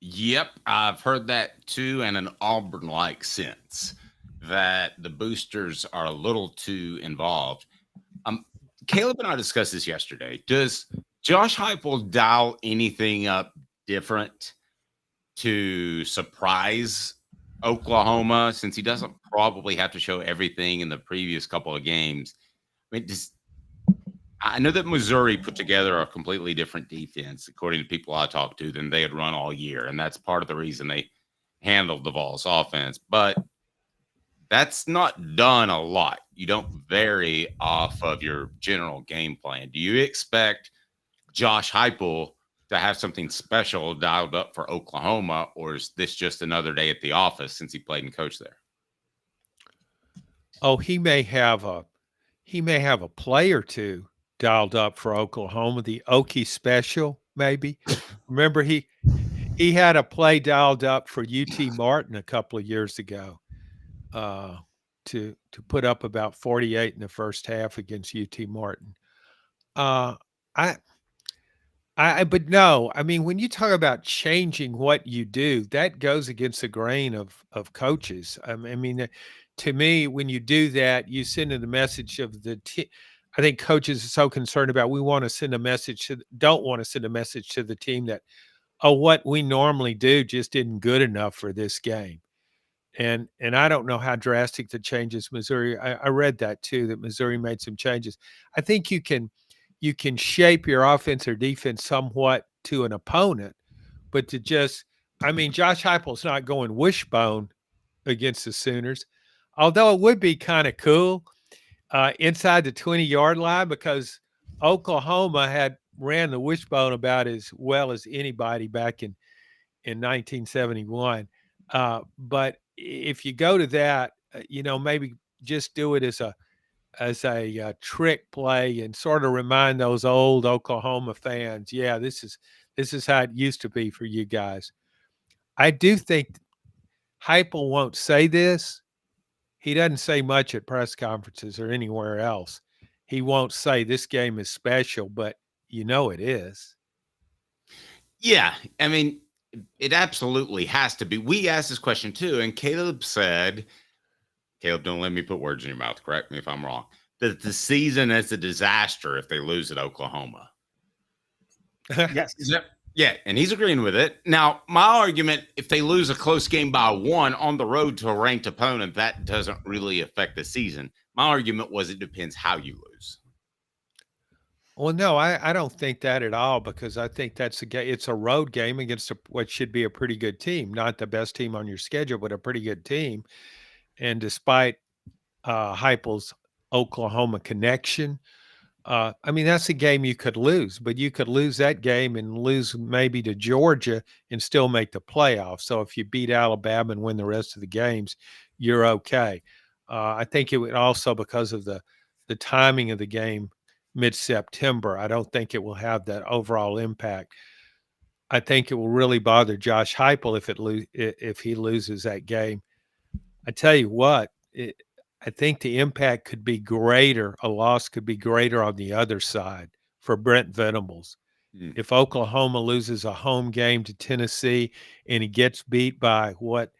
Yep, I've heard that too, and an Auburn-like sense that the boosters are a little too involved. Caleb and I discussed this yesterday. Does Josh Heupel dial anything up different to surprise Oklahoma, since he doesn't probably have to show everything in the previous couple of games? I mean, I know that Missouri put together a completely different defense, according to people I talked to, than they had run all year, and that's part of the reason they handled the Vols offense. But that's not done a lot. You don't vary off of your general game plan. Do you expect Josh Heupel to have something special dialed up for Oklahoma, or is this just another day at the office since he played and coached there? Oh, he may have a play or two dialed up for Oklahoma, the Okie special, maybe. Remember, he had a play dialed up for UT Martin a couple of years ago to put up about 48 in the first half against UT Martin. But no, I mean, when you talk about changing what you do, that goes against the grain of coaches. I mean, to me, when you do that, you send in the message of the I think coaches are so concerned about don't want to send a message to the team that, what we normally do just isn't good enough for this game. And I don't know how drastic the changes Missouri. I read that too, that Missouri made some changes. I think you can shape your offense or defense somewhat to an opponent, but Josh Heupel's not going wishbone against the Sooners, although it would be kind of cool inside the 20-yard line, because Oklahoma had ran the wishbone about as well as anybody back in 1971. But if you go to that, maybe just do it as a trick play and sort of remind those old Oklahoma fans, yeah, this is how it used to be for you guys. I do think Heupel won't say this. He doesn't say much at press conferences or anywhere else. He won't say this game is special, but it is. Yeah, I mean, it absolutely has to be. We asked this question too, and Caleb said, don't let me put words in your mouth, correct me if I'm wrong, that the season is a disaster if they lose at Oklahoma. Yes. Yeah, and he's agreeing with it. Now, my argument, if they lose a close game by 1 on the road to a ranked opponent, that doesn't really affect the season. My argument was it depends how you lose. Well, no, I don't think that at all, because I think it's a road game against what should be a pretty good team, not the best team on your schedule, but a pretty good team. And despite Heupel's Oklahoma connection, that's a game you could lose, but you could lose that game and lose maybe to Georgia and still make the playoffs. So if you beat Alabama and win the rest of the games, you're okay. I think it would also, because of the timing of the game, mid-September, I don't think it will have that overall impact. I think it will really bother Josh Heupel if he loses that game. I tell you what, I think the impact could be greater. A loss could be greater on the other side for Brent Venables. If Oklahoma loses a home game to Tennessee and he gets beat by what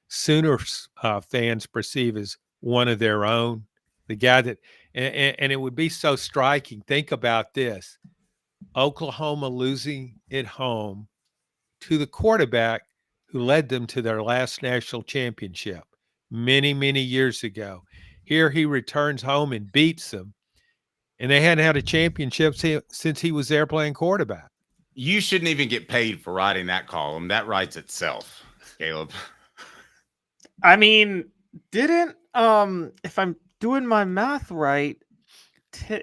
Sooners fans perceive as one of their own, the guy that, and it would be so striking. Think about this: Oklahoma losing at home to the quarterback who led them to their last national championship many, many years ago. Here he returns home and beats them, and they hadn't had a championship since he was there playing quarterback. You shouldn't even get paid for writing that column. That writes itself, Caleb. I mean, didn't if I'm doing my math right,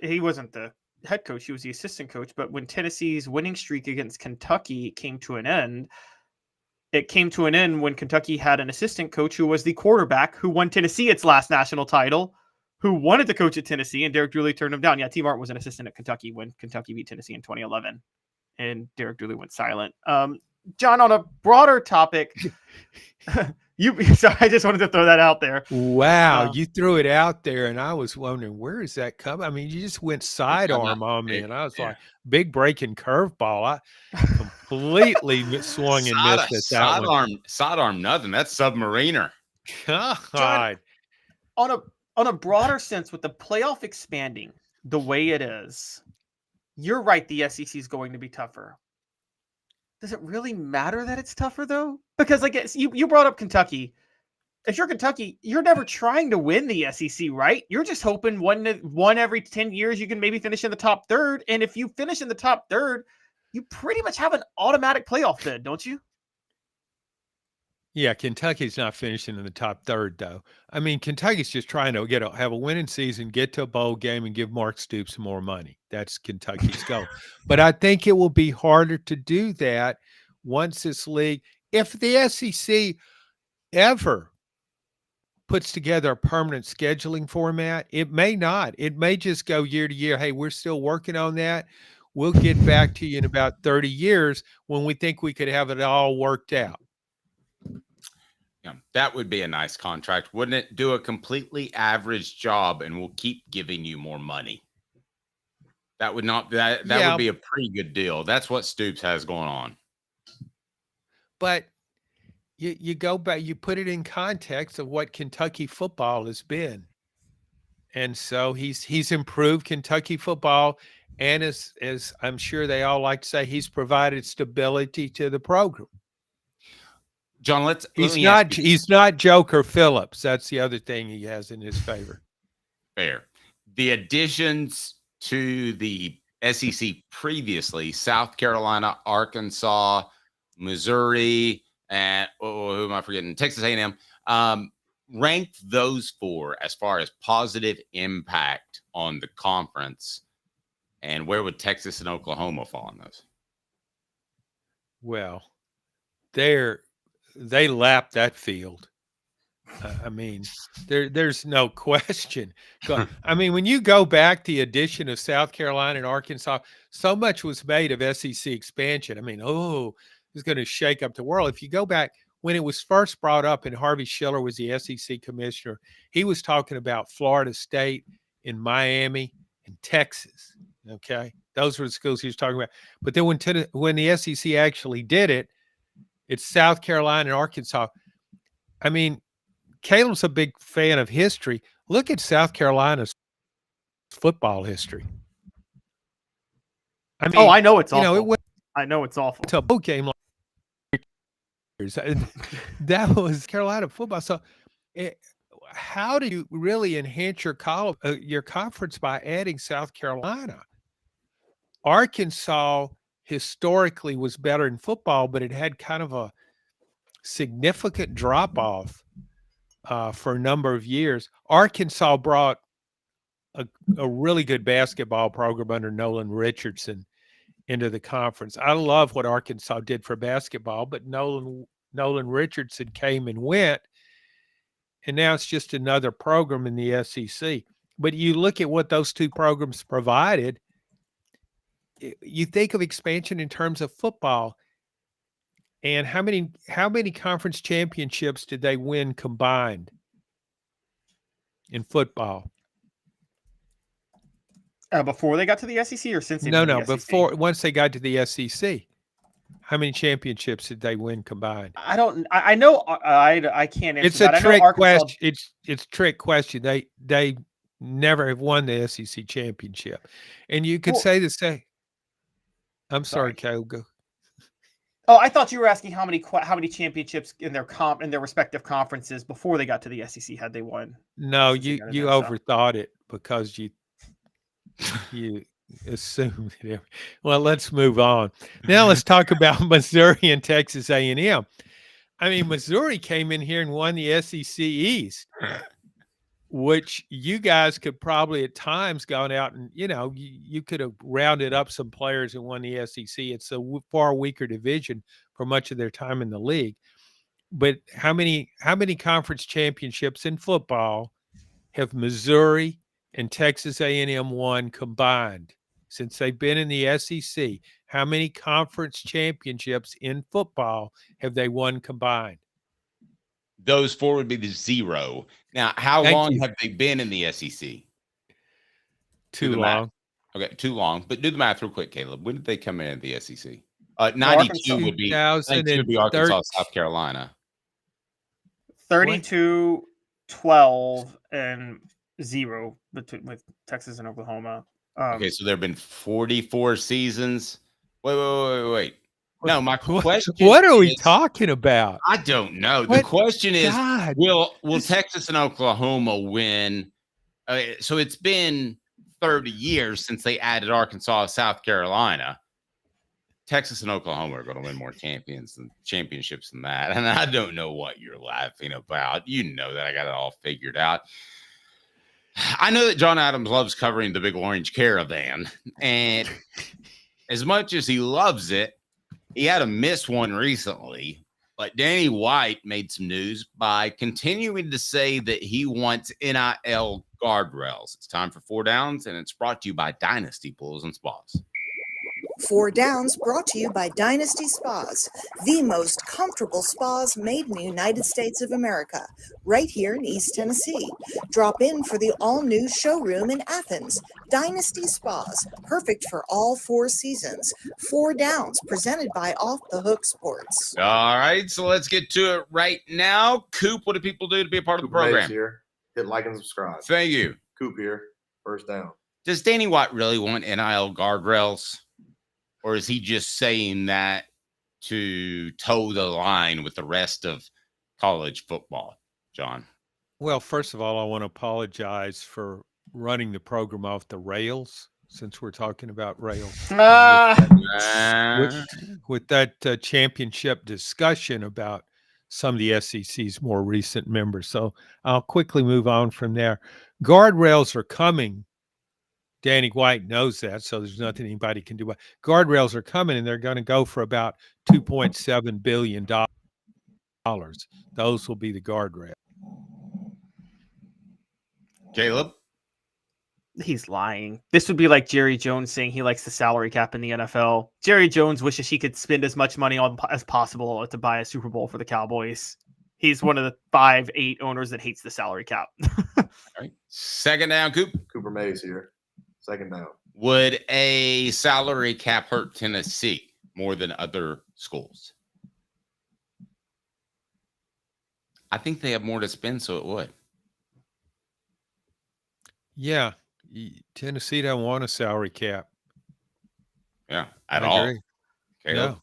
he wasn't the head coach; he was the assistant coach. But when Tennessee's winning streak against Kentucky came to an end, it came to an end when Kentucky had an assistant coach who was the quarterback who won Tennessee its last national title, who wanted to coach at Tennessee, and Derek Dooley turned him down. Yeah, T. Martin was an assistant at Kentucky when Kentucky beat Tennessee in 2011, and Derek Dooley went silent. John, on a broader topic, sorry, I just wanted to throw that out there. Wow, you threw it out there, and I was wondering, where is that coming? I mean, you just went sidearm on me, and I was like, big breaking curveball. I completely swung and missed at that one. Sidearm, nothing. That's submariner. God. John, on a broader sense, with the playoff expanding the way it is, you're right, the SEC is going to be tougher. Does it really matter that it's tougher, though? Because, like, you brought up Kentucky. If you're Kentucky, you're never trying to win the SEC, right? You're just hoping one every 10 years you can maybe finish in the top third. And if you finish in the top third, you pretty much have an automatic playoff bid, don't you? Yeah, Kentucky's not finishing in the top third, though. I mean, Kentucky's just trying to have a winning season, get to a bowl game, and give Mark Stoops more money. That's Kentucky's goal. But I think it will be harder to do that once this league, if the SEC ever puts together a permanent scheduling format, it may not. It may just go year to year. Hey, we're still working on that. We'll get back to you in about 30 years when we think we could have it all worked out. Yeah, that would be a nice contract, wouldn't it? Do a completely average job, and we'll keep giving you more money. That would not that would be a pretty good deal. That's what Stoops has going on. But you go back, you put it in context of what Kentucky football has been, and so he's improved Kentucky football, and as I'm sure they all like to say, he's provided stability to the program. John, he's not Joker Phillips. That's the other thing he has in his favor. Fair. The additions to the SEC previously, South Carolina, Arkansas, Missouri, and who am I forgetting? Texas A&M. Ranked those four as far as positive impact on the conference, and where would Texas and Oklahoma fall on those? Well, they lapped that field. I mean, there's no question. I mean, when you go back the addition of South Carolina and Arkansas, so much was made of SEC expansion. I mean, it's going to shake up the world. If you go back when it was first brought up and Harvey Schiller was the SEC commissioner, he was talking about Florida State and Miami and Texas. Okay, those were the schools he was talking about. But then when the SEC actually did it, it's South Carolina and Arkansas. I mean, Caleb's a big fan of history. Look at South Carolina's football history. I mean, I know it's awful. I know it's awful. It's a bowl game. That was Carolina football. So, how do you really enhance your conference by adding South Carolina? Arkansas historically was better in football, but it had kind of a significant drop-off for a number of years. Arkansas brought a really good basketball program under Nolan Richardson into the conference. I love what Arkansas did for basketball, but Nolan Richardson came and went, and now it's just another program in the SEC. But you look at what those two programs provided, you think of expansion in terms of football, and how many conference championships did they win combined in football? Before they got to the SEC, or since they before, once they got to the SEC, how many championships did they win combined? I know I can't answer it's that. A trick question. It's a trick question. They never have won the SEC championship, and you could say the same. I'm sorry, Kyle. Go. Oh, I thought you were asking how many championships in their respective conferences before they got to the SEC had they won. No, you overthought it because you assumed it. Well, let's move on. Now let's talk about Missouri and Texas A&M. I mean, Missouri came in here and won the SEC East. which you guys could probably at times gone out and, you could have rounded up some players and won the SEC. It's a far weaker division for much of their time in the league. But how many conference championships in football have Missouri and Texas A&M won combined since they've been in the SEC? How many conference championships in football have they won combined? Those four would be the 0. Now, how long have they been in the SEC? Too long. Okay, too long. But do the math real quick, Caleb. When did they come in the SEC? 92 would be Arkansas, South Carolina. 32, 12, and 0 with Texas and Oklahoma. Okay, so there have been 44 seasons. Wait. No, my question. What are we talking about? I don't know. The question is, will Texas and Oklahoma win? So it's been 30 years since they added Arkansas, South Carolina. Texas and Oklahoma are going to win more championships than that. And I don't know what you're laughing about. You know that I got it all figured out. I know that John Adams loves covering the Big Orange Caravan. And as much as he loves it, he had a miss one recently. But Danny White made some news by continuing to say that he wants NIL guardrails. It's time for 4 Downs, and it's brought to you by Dynasty Pools and Spas. 4 Downs brought to you by Dynasty Spas, the most comfortable spas made in the United States of America, right here in East Tennessee. Drop in for the all-new showroom in Athens. Dynasty Spas, perfect for all 4 seasons. 4 Downs, presented by Off the Hook Sports. All right, so let's get to it right now. Coop, what do people do to be a part of the program? Here. Hit like and subscribe. Thank you. Coop here. First down. Does Danny White really want NIL guardrails? Or is he just saying that to toe the line with the rest of college football, John? Well, first of all, I want to apologize for running the program off the rails, since we're talking about rails. With that championship discussion about some of the SEC's more recent members. So I'll quickly move on from there. Guardrails are coming. Danny White knows that, so there's nothing anybody can do. Guardrails are coming, and they're going to go for about $2.7 billion. Those will be the guardrails. Caleb? He's lying. This would be like Jerry Jones saying he likes the salary cap in the NFL. Jerry Jones wishes he could spend as much money as possible to buy a Super Bowl for the Cowboys. He's one of the 5-8 owners that hates the salary cap. All right. Second down, Coop. Cooper Mays here. Second down. Would a salary cap hurt Tennessee more than other schools? I think they have more to spend, so it would. Yeah. Tennessee don't want a salary cap. Yeah, at all. No.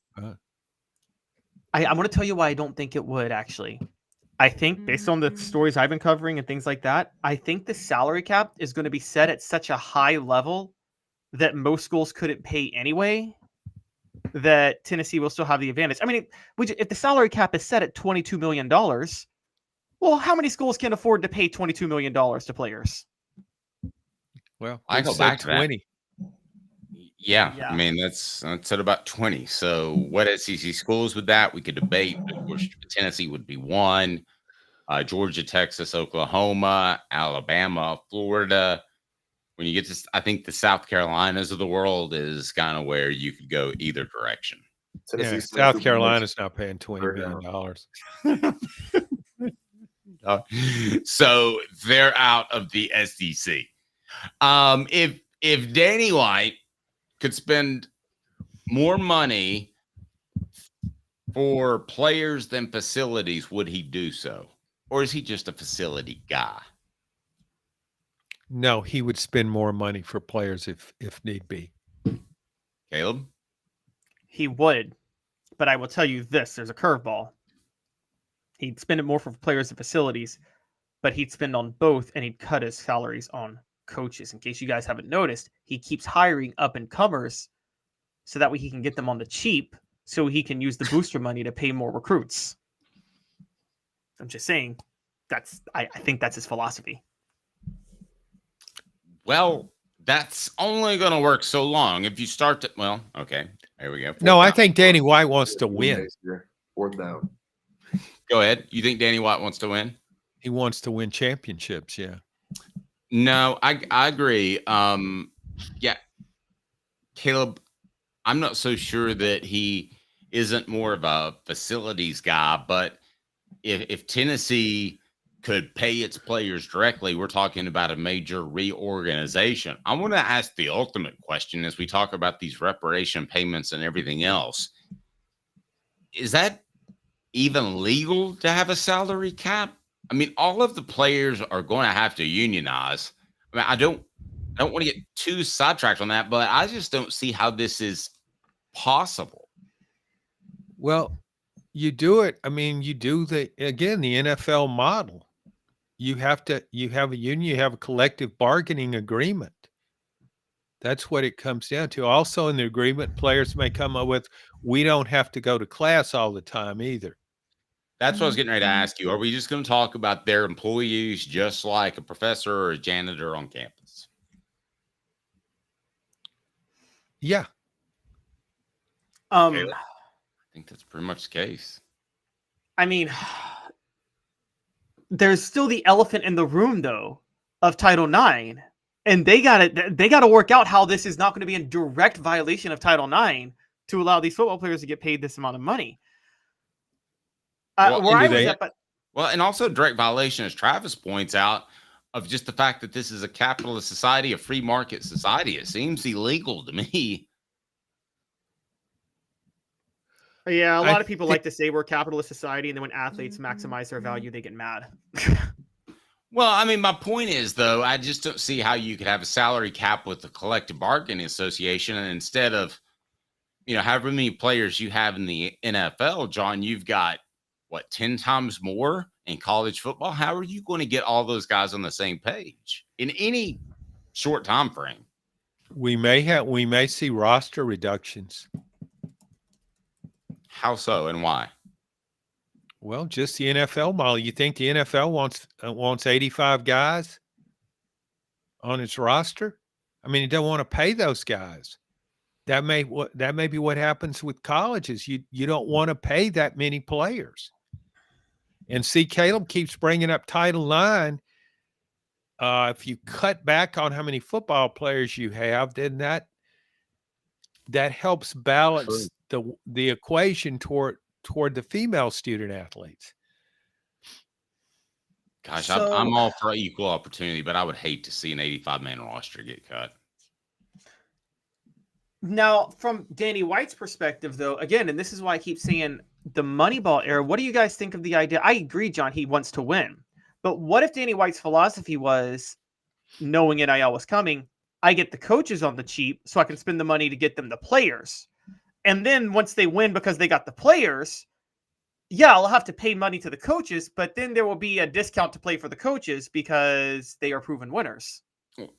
I want to tell you why I don't think it would, actually. I think based on the stories I've been covering and things like that, I think the salary cap is going to be set at such a high level that most schools couldn't pay anyway, that Tennessee will still have the advantage. I mean, if the salary cap is set at $22 million, well, how many schools can afford to pay $22 million to players? Well, I go back to 20. Yeah, I mean, that's at about 20. So what SEC schools with that? We could debate. Of course, Tennessee would be one. Georgia, Texas, Oklahoma, Alabama, Florida. When you get to, I think the South Carolinas of the world is kind of where you could go either direction. Yeah, South Carolina's not paying $20 billion. So they're out of the SEC. If Danny White could spend more money for players than facilities, would he do so? Or is he just a facility guy? No, he would spend more money for players if need be. Caleb? He would, but I will tell you this, there's a curveball. He'd spend it more for players and facilities, but he'd spend on both, and he'd cut his salaries on coaches. In case you guys haven't noticed, he keeps hiring up-and-comers so that way he can get them on the cheap so he can use the booster money to pay more recruits. I'm just saying, I think that's his philosophy. Well, that's only going to work so long. If you start to, well, okay, here we go. No, I think Danny White wants to win. Fourth down. Go ahead. You think Danny White wants to win? He wants to win championships. Yeah. No, I agree. Yeah, Caleb, I'm not so sure that he isn't more of a facilities guy, but if Tennessee could pay its players directly, we're talking about a major reorganization. I want to ask the ultimate question as we talk about these reparation payments and everything else. Is that even legal to have a salary cap? I mean, all of the players are going to have to unionize. I mean, I don't want to get too sidetracked on that, but I just don't see how this is possible. Well, you do it. I mean, you do the NFL model. You have a union, you have a collective bargaining agreement. That's what it comes down to. Also in the agreement, players may come up with, we don't have to go to class all the time either. That's what I was getting ready to ask you. Are we just going to talk about their employees just like a professor or a janitor on campus? Yeah. I think that's pretty much the case. I mean, there's still the elephant in the room, though, of Title IX, and they got to work out how this is not going to be in direct violation of Title IX to allow these football players to get paid this amount of money. And also direct violation, as Travis points out, of just the fact that this is a capitalist society, a free market society. It seems illegal to me. Yeah, a lot of people like to say we're a capitalist society, and then when athletes maximize their value, they get mad. Well, I mean, my point is, though, I just don't see how you could have a salary cap with the collective bargaining association, and instead of, however many players you have in the NFL, John, you've got, 10 times more in college football? How are you going to get all those guys on the same page in any short time frame? We may see roster reductions. How so and why? Well, just the NFL model. You think the NFL wants 85 guys on its roster? I mean, it don't want to pay those guys. That may be what happens with colleges. You don't want to pay that many players. And see, Caleb keeps bringing up Title IX. If you cut back on how many football players you have, then that helps balance the equation toward the female student athletes. Gosh, I'm all for equal opportunity, but I would hate to see an 85-man roster get cut. Now, from Danny White's perspective, though, again, and this is why I keep saying the Moneyball era, what do you guys think of the idea? I agree, John, he wants to win. But what if Danny White's philosophy was, knowing NIL was coming, I get the coaches on the cheap so I can spend the money to get them the players. And then once they win because they got the players, yeah, I'll have to pay money to the coaches, but then there will be a discount to play for the coaches because they are proven winners.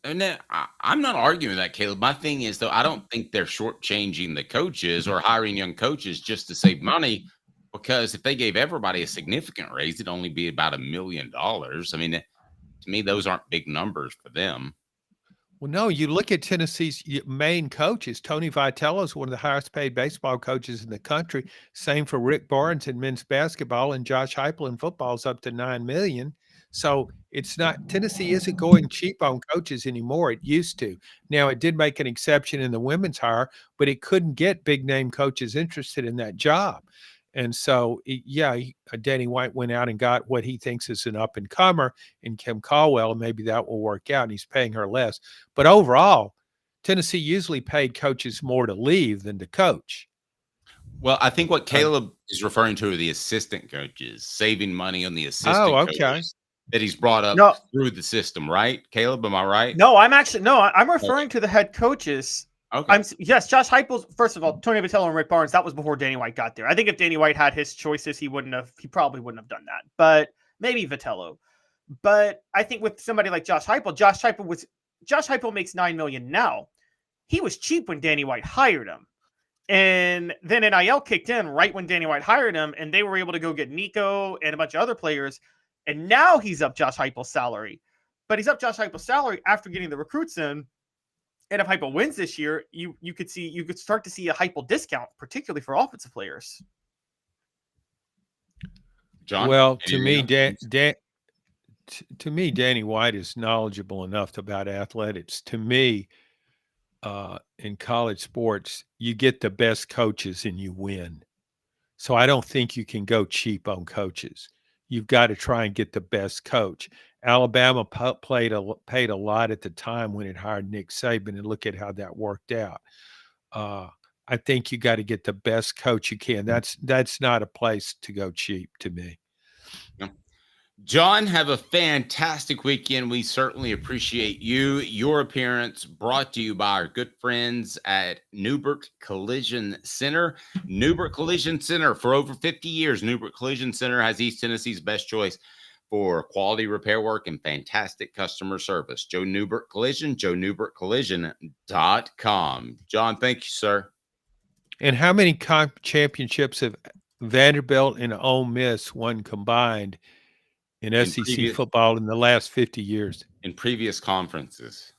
And then I'm not arguing that, Caleb. My thing is, though, I don't think they're shortchanging the coaches or hiring young coaches just to save money, because if they gave everybody a significant raise, it'd only be about $1 million. I mean, to me, those aren't big numbers for them. Well, no, you look at Tennessee's main coaches. Tony Vitello is one of the highest paid baseball coaches in the country. Same for Rick Barnes in men's basketball, and Josh Heupel in football is up to $9 million. So it's not, Tennessee isn't going cheap on coaches anymore. It used to. Now, it did make an exception in the women's hire, but it couldn't get big name coaches interested in that job. And so, Danny White went out and got what he thinks is an up and comer in Kim Caldwell, and maybe that will work out, and he's paying her less. But overall, Tennessee usually paid coaches more to leave than to coach. Well, I think what Caleb is referring to are the assistant coaches, saving money on the assistant coaches that he's brought up through the system, right? Caleb, am I right? No, I'm referring to the head coaches. Okay. Yes, Josh Heupel. First of all, Tony Vitello and Rick Barnes. That was before Danny White got there. I think if Danny White had his choices, he probably wouldn't have done that. But maybe Vitello. But I think with somebody like Josh Heupel makes $9 million now. He was cheap when Danny White hired him, and then NIL kicked in right when Danny White hired him, and they were able to go get Nico and a bunch of other players, and now he's up Josh Heupel's salary. but he's up Josh Heupel's salary after getting the recruits in. And if Heupel wins this year, you could start to see a Heupel discount, particularly for offensive players. John? Well, to me, Danny White is knowledgeable enough about athletics. To me, in college sports, you get the best coaches and you win. So I don't think you can go cheap on coaches. You've got to try and get the best coach. Alabama paid a lot at the time when it hired Nick Saban, and look at how that worked out. I think you got to get the best coach you can. That's not a place to go cheap to me. John, have a fantastic weekend. We certainly appreciate your appearance, brought to you by our good friends at Newbert Collision Center. Newbert Collision Center, for over 50 years, Newbert Collision Center has East Tennessee's best choice for quality repair work and fantastic customer service. Joe Newbert Collision, joenewbertcollision.com. John, thank you, sir. And how many championships have Vanderbilt and Ole Miss won combined in SEC football in the last 50 years? In previous conferences.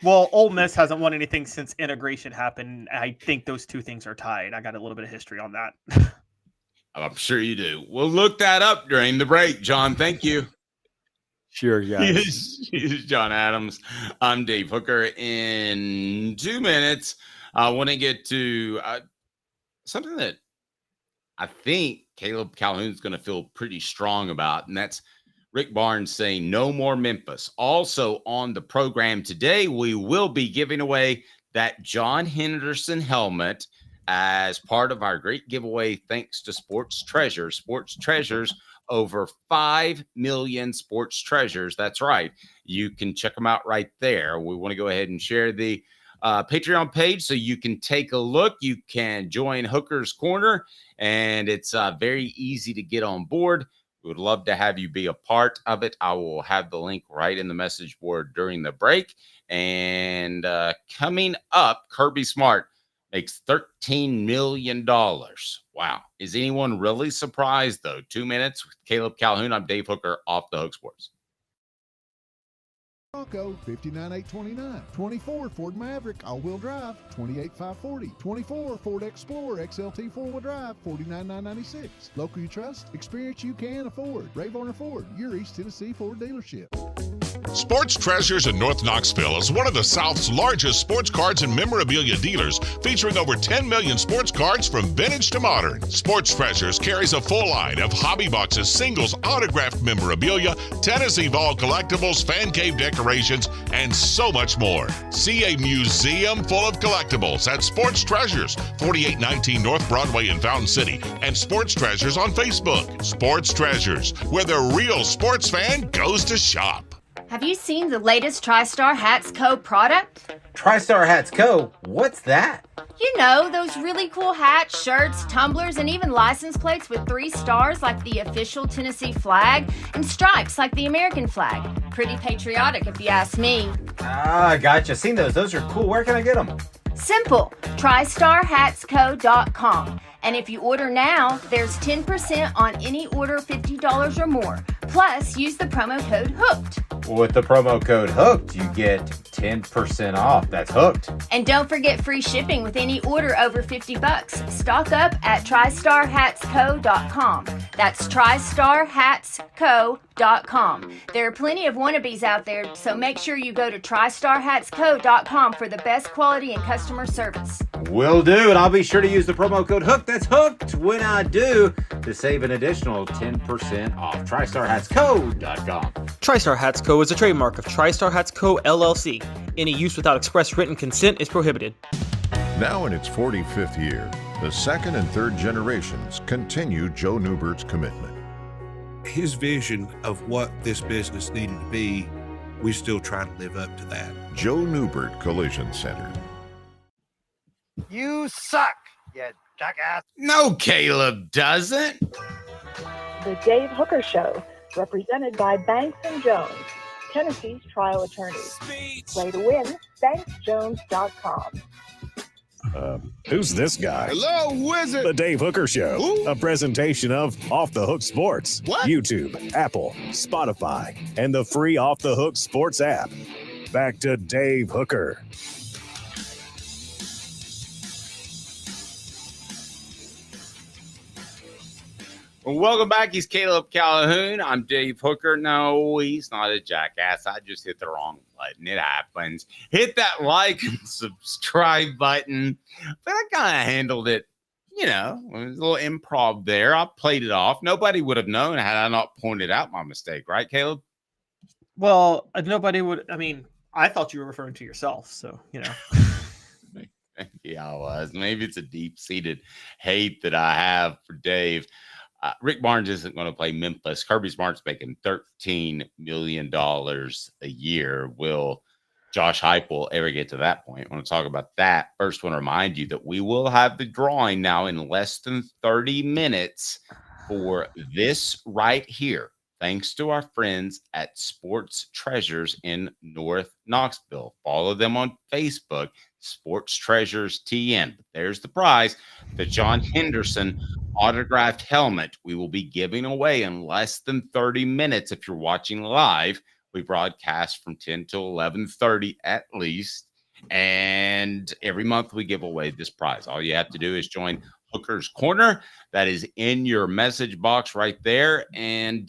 Well, Ole Miss hasn't won anything since integration happened. I think those two things are tied. I got a little bit of history on that. I'm sure you do. We'll look that up during the break, John. Thank you. Sure, guys. He's John Adams. I'm Dave Hooker. In 2 minutes, I want to get to something that I think Caleb Calhoun's going to feel pretty strong about, and that's Rick Barnes saying no more Memphis. Also on the program today, we will be giving away that John Henderson helmet as part of our great giveaway thanks to Sports Treasures. Sports Treasures, over 5 million sports treasures. That's right. You can check them out right there. We want to go ahead and share the Patreon page so you can take a look. You can join Hooker's Corner, and it's very easy to get on board. We would love to have you be a part of it. I will have the link right in the message board during the break. And coming up, Kirby Smart makes $13 million. Wow. Is anyone really surprised, though? 2 minutes with Caleb Calhoun. I'm Dave Hooker, off the Hook Sports. Bronco, $59,829. 24 Ford Maverick, all-wheel drive, $28,540. 24 Ford Explorer, XLT four-wheel drive, $49,996. Local you trust, experience you can afford. Varner Ford, your East Tennessee Ford dealership. Sports Treasures in North Knoxville is one of the South's largest sports cards and memorabilia dealers, featuring over 10 million sports cards from vintage to modern. Sports Treasures carries a full line of hobby boxes, singles, autographed memorabilia, Tennessee Vol collectibles, fan cave decorations, and so much more. See a museum full of collectibles at Sports Treasures, 4819 North Broadway in Fountain City, and Sports Treasures on Facebook. Sports Treasures, where the real sports fan goes to shop. Have you seen the latest TriStar Hats Co. product? TriStar Hats Co.? What's that? You know, those really cool hats, shirts, tumblers, and even license plates with 3 stars like the official Tennessee flag and stripes like the American flag. Pretty patriotic if you ask me. Ah, gotcha. Seen those. Those are cool. Where can I get them? Simple. TriStarHatsCo.com. And if you order now, there's 10% on any order $50 or more. Plus, use the promo code HOOKED. With the promo code HOOKED, you get 10% off. That's hooked. And don't forget free shipping with any order over $50. Stock up at TriStarHatsCo.com. That's TriStarHatsCo.com. There are plenty of wannabes out there, so make sure you go to TriStarHatsCo.com for the best quality and customer service. Will do, and I'll be sure to use the promo code HOOKED. That's hooked when I do, to save an additional 10% off. TriStarHatsCo.com. TriStar Hats Co. is a trademark of TriStar Hats Co. LLC. Any use without express written consent is prohibited. Now in its 45th year, the second and third generations continue Joe Newbert's commitment. His vision of what this business needed to be, we still try to live up to that. Joe Newbert Collision Center. You suck, you jackass. No, Caleb doesn't. The Dave Hooker Show, represented by Banks & Jones, Tennessee's trial attorneys. Play to win, banksjones.com. Who's this guy? Hello, wizard. The Dave Hooker Show, a presentation of Off the Hook Sports, YouTube, Apple, Spotify, and the free Off the Hook Sports app. Back to Dave Hooker. Well, welcome back. He's Caleb Calhoun. I'm Dave Hooker. No, he's not a jackass. I just hit the wrong button. It happens. Hit that like and subscribe button. But I kind of handled it, it was a little improv there. I played it off. Nobody would have known had I not pointed out my mistake, right, Caleb? Well, nobody would. I mean, I thought you were referring to yourself, so, Yeah, I was. Maybe it's a deep-seated hate that I have for Dave. Rick Barnes isn't going to play Memphis. Kirby Smart's making $13 million a year. Will Josh Heupel ever get to that point? I want to talk about that. First, I want to remind you that we will have the drawing now in less than 30 minutes for this right here, thanks to our friends at Sports Treasures in North Knoxville. Follow them on Facebook, Sports Treasures TN. There's the prize, the John Henderson autographed helmet we will be giving away in less than 30 minutes. If you're watching live, we broadcast from 10 to 11:30 at least, and every month we give away this prize. All you have to do is join Hooker's Corner. That is in your message box right there, and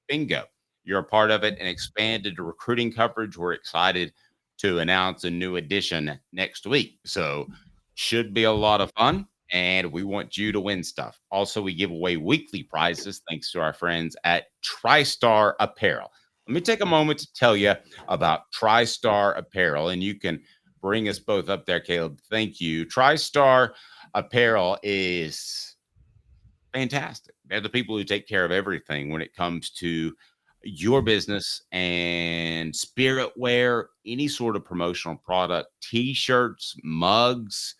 bingo, you're a part of it. And expanded recruiting coverage, we're excited to announce a new edition next week, so should be a lot of fun. And we want you to win stuff. Also, we give away weekly prizes thanks to our friends at TriStar Apparel. Let me take a moment to tell you about TriStar Apparel, and you can bring us both up there, Caleb. Thank you. TriStar Apparel is fantastic. They're the people who take care of everything when it comes to your business and spirit wear, any sort of promotional product, T-shirts, mugs,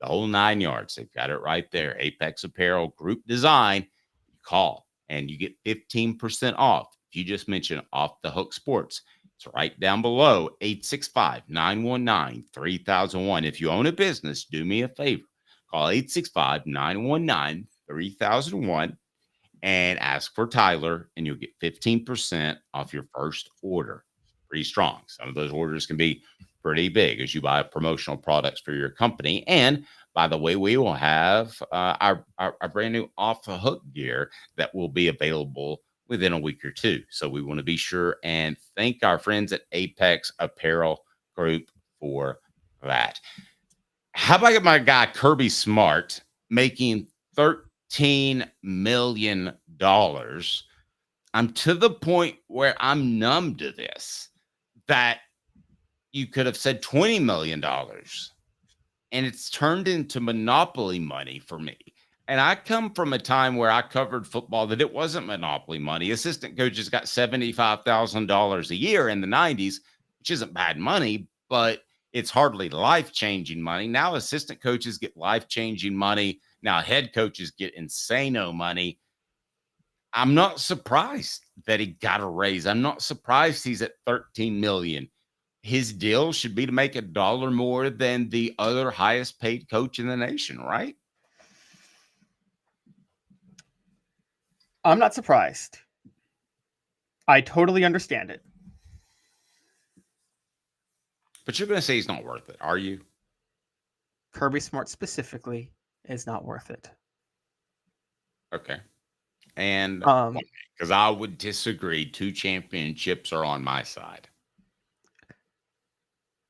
the whole 9 yards. They've got it right there. Apex Apparel Group Design. You call and you get 15% off. If you just mention Off the Hook Sports, it's right down below, 865-919-3001. If you own a business, do me a favor. Call 865-919-3001 and ask for Tyler, and you'll get 15% off your first order. Pretty strong. Some of those orders can be pretty big as you buy promotional products for your company. And by the way, we will have our brand new Off the Hook gear that will be available within a week or two. So we want to be sure and thank our friends at Apex Apparel Group for that. How about my guy Kirby Smart making $13 million? I'm to the point where I'm numb to this, that you could have said $20 million, and it's turned into monopoly money for me. And I come from a time where I covered football that it wasn't monopoly money. Assistant coaches got $75,000 a year in the 90s, which isn't bad money, but it's hardly life-changing money. Now assistant coaches get life-changing money. Now head coaches get insano money. I'm not surprised that he got a raise. I'm not surprised he's at $13 million. His deal should be to make $1 more than the other highest paid coach in the nation, right? I'm not surprised. I totally understand it. But you're going to say he's not worth it, are you? Kirby Smart specifically is not worth it. Okay. And because I would disagree, 2 championships are on my side.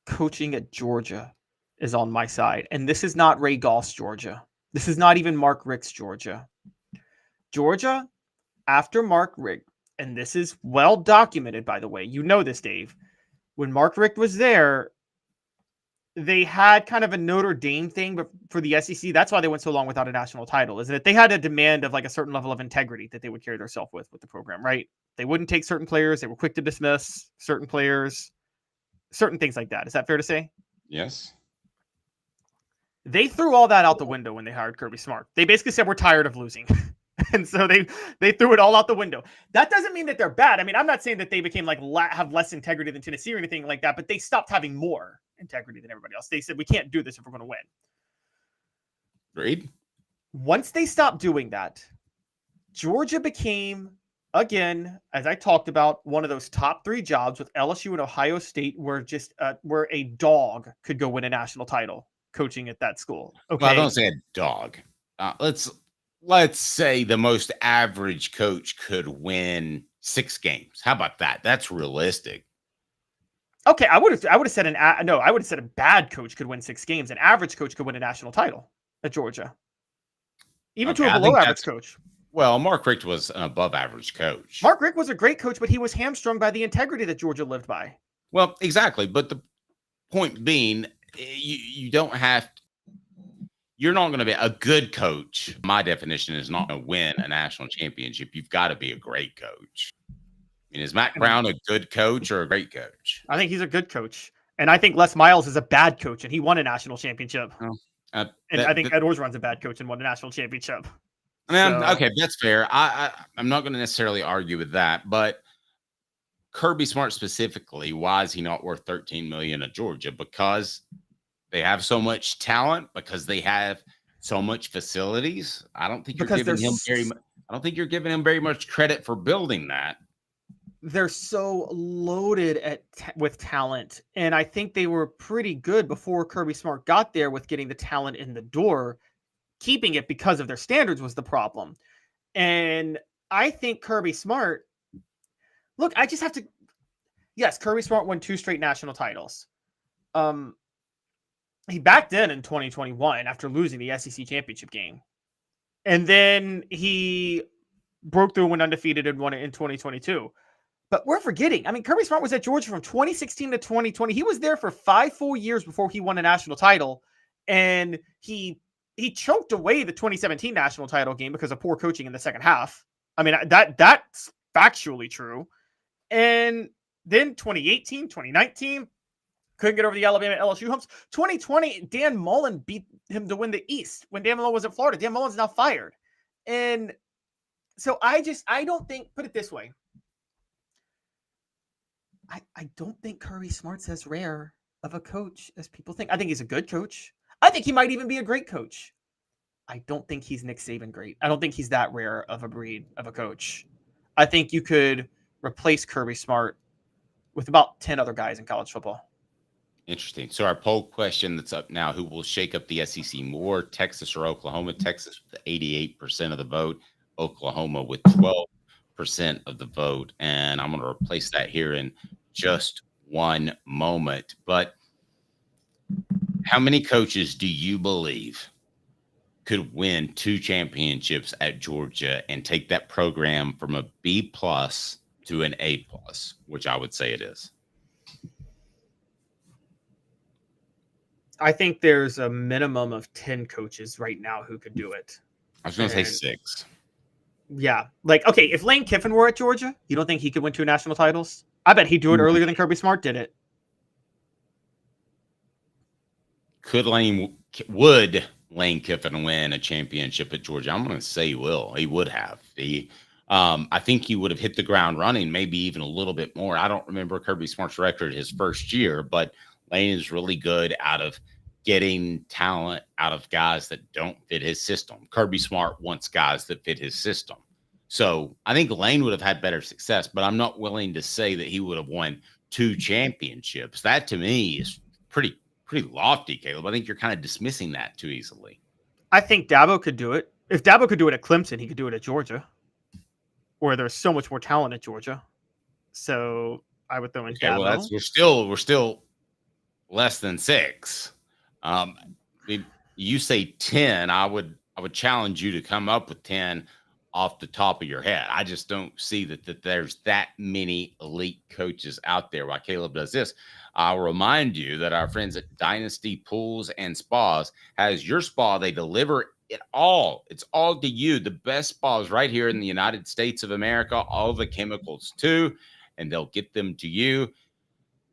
Coaching at Georgia is on my side. And this is not Ray Goff's Georgia. This is not even Mark Richt's Georgia. Georgia, after Mark Richt, and this is well documented, by the way, you know this, Dave, when Mark Richt was there, they had kind of a Notre Dame thing, but for the SEC, that's why they went so long without a national title, is that they had a demand of like a certain level of integrity that they would carry themselves with the program, right? They wouldn't take certain players. They were quick to dismiss certain players, certain things like that. Is that fair to say? Yes. They threw all that out the window when they hired Kirby Smart. They basically said, we're tired of losing. And so they threw it all out the window. That doesn't mean that they're bad. I mean, I'm not saying that they became like have less integrity than Tennessee or anything like that, but they stopped having more integrity than everybody else. They said, we can't do this if we're going to win. Agreed. Once they stopped doing that, Georgia became, again, as I talked about, one of those top 3 jobs with LSU and Ohio State where a dog could go win a national title coaching at that school. Okay. Well, I don't say a dog. Let's say the most average coach could win 6 games. How about that? That's realistic. Okay, I would have said I would have said a bad coach could win 6 games. An average coach could win a national title at Georgia. Even to a below average coach. Well, Mark Richt was an above average coach. Mark Richt was a great coach, but he was hamstrung by the integrity that Georgia lived by. Well, exactly. But the point being, you don't have you're not going to be a good coach. My definition is not going to win a national championship. You've got to be a great coach. I mean, is Matt Brown a good coach or a great coach? I think he's a good coach. And I think Les Miles is a bad coach, and he won a national championship. I think Ed Orgeron's a bad coach and won a national championship. Okay, that's fair. I'm not going to necessarily argue with that, but Kirby Smart specifically, why is he not worth $13 million at Georgia? Because they have so much talent, because they have so much facilities. I don't think you're giving him very much credit for building that. They're so loaded with talent, and I think they were pretty good before Kirby Smart got there with getting the talent in the door. Keeping it because of their standards was the problem. And I think Kirby Smart, look, I just have to, yes, Kirby Smart won 2 straight national titles. He backed in 2021 after losing the SEC championship game. And then he broke through and went undefeated and won it in 2022. But we're forgetting. I mean, Kirby Smart was at Georgia from 2016 to 2020. He was there for 5 full years before he won a national title. And he choked away the 2017 national title game because of poor coaching in the second half. I mean, that's factually true. And then 2018, 2019, couldn't get over the Alabama LSU humps. 2020, Dan Mullen beat him to win the East when Dan Mullen was in Florida. Dan Mullen's now fired. And so I don't think, put it this way, I don't think Kirby Smart's as rare of a coach as people think. I think he's a good coach. I think he might even be a great coach. I don't think he's Nick Saban great. I don't think he's that rare of a breed of a coach. I think you could replace Kirby Smart with about 10 other guys in college football. Interesting. So our poll question that's up now, who will shake up the SEC more, Texas or Oklahoma? Texas with 88% of the vote, Oklahoma with 12% of the vote. And I'm going to replace that here in just one moment. But how many coaches do you believe could win 2 championships at Georgia and take that program from a B+ to an A+, which I would say it is? I think there's a minimum of 10 coaches right now who could do it. I was going to say 6. Yeah. Like, okay, if Lane Kiffin were at Georgia, you don't think he could win 2 national titles? I bet he'd do it earlier than Kirby Smart did it. Would Lane Kiffin win a championship at Georgia? I'm going to say he will. He would have. I think he would have hit the ground running, maybe even a little bit more. I don't remember Kirby Smart's record his first year, but Lane is really good out of getting talent out of guys that don't fit his system. Kirby Smart wants guys that fit his system. So I think Lane would have had better success, but I'm not willing to say that he would have won 2 championships. That to me is pretty lofty, Caleb. I think you're kind of dismissing that too easily. I think Dabo could do it. If Dabo could do it at Clemson, he could do it at Georgia, where there's so much more talent at Georgia. So I would throw in Dabo. Well, we're still less than 6. You say 10. I would challenge you to come up with 10 off the top of your head. I just don't see that there's that many elite coaches out there. While Caleb does this, I'll remind you that our friends at Dynasty Pools and Spas has your spa. They deliver it all. It's all to you. The best spas right here in the United States of America, all the chemicals too, and they'll get them to you.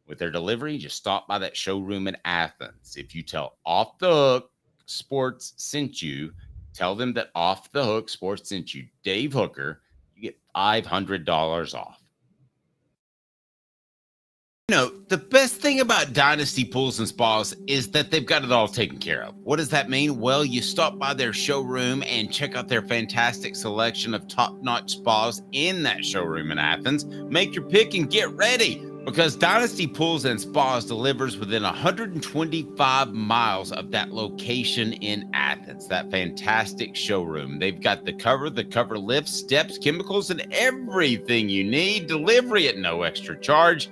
With their delivery, just stop by that showroom in Athens. If you tell Off the Hook Sports sent you, tell them that Off the Hook Sports sent you, Dave Hooker, you get $500 off. You know, the best thing about Dynasty Pools and Spas is that they've got it all taken care of. What does that mean? Well, you stop by their showroom and check out their fantastic selection of top-notch spas in that showroom in Athens. Make your pick and get ready, because Dynasty Pools and Spas delivers within 125 miles of that location in Athens, that fantastic showroom. They've got the cover lift, steps, chemicals, and everything you need. Delivery at no extra charge.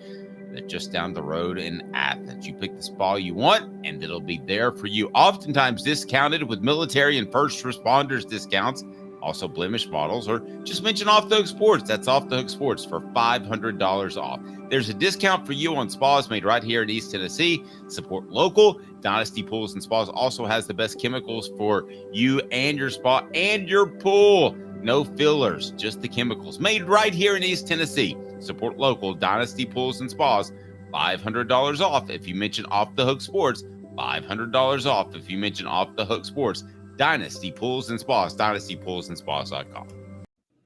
They're just down the road in Athens. You pick the spa you want, and it'll be there for you. Oftentimes discounted with military and first responders discounts. Also blemish models, or just mention Off the Hook Sports. That's Off the Hook Sports for $500 off. There's a discount for you on spas made right here in East Tennessee. Support local. Dynasty Pools and Spas also has the best chemicals for you and your spa and your pool. No fillers, just the chemicals made right here in East Tennessee. Support local. Dynasty Pools and Spas, $500 off if you mention Off the Hook Sports. $500 off if you mention Off the Hook Sports. Dynasty Pools and Spas, dynastypoolsandspas.com.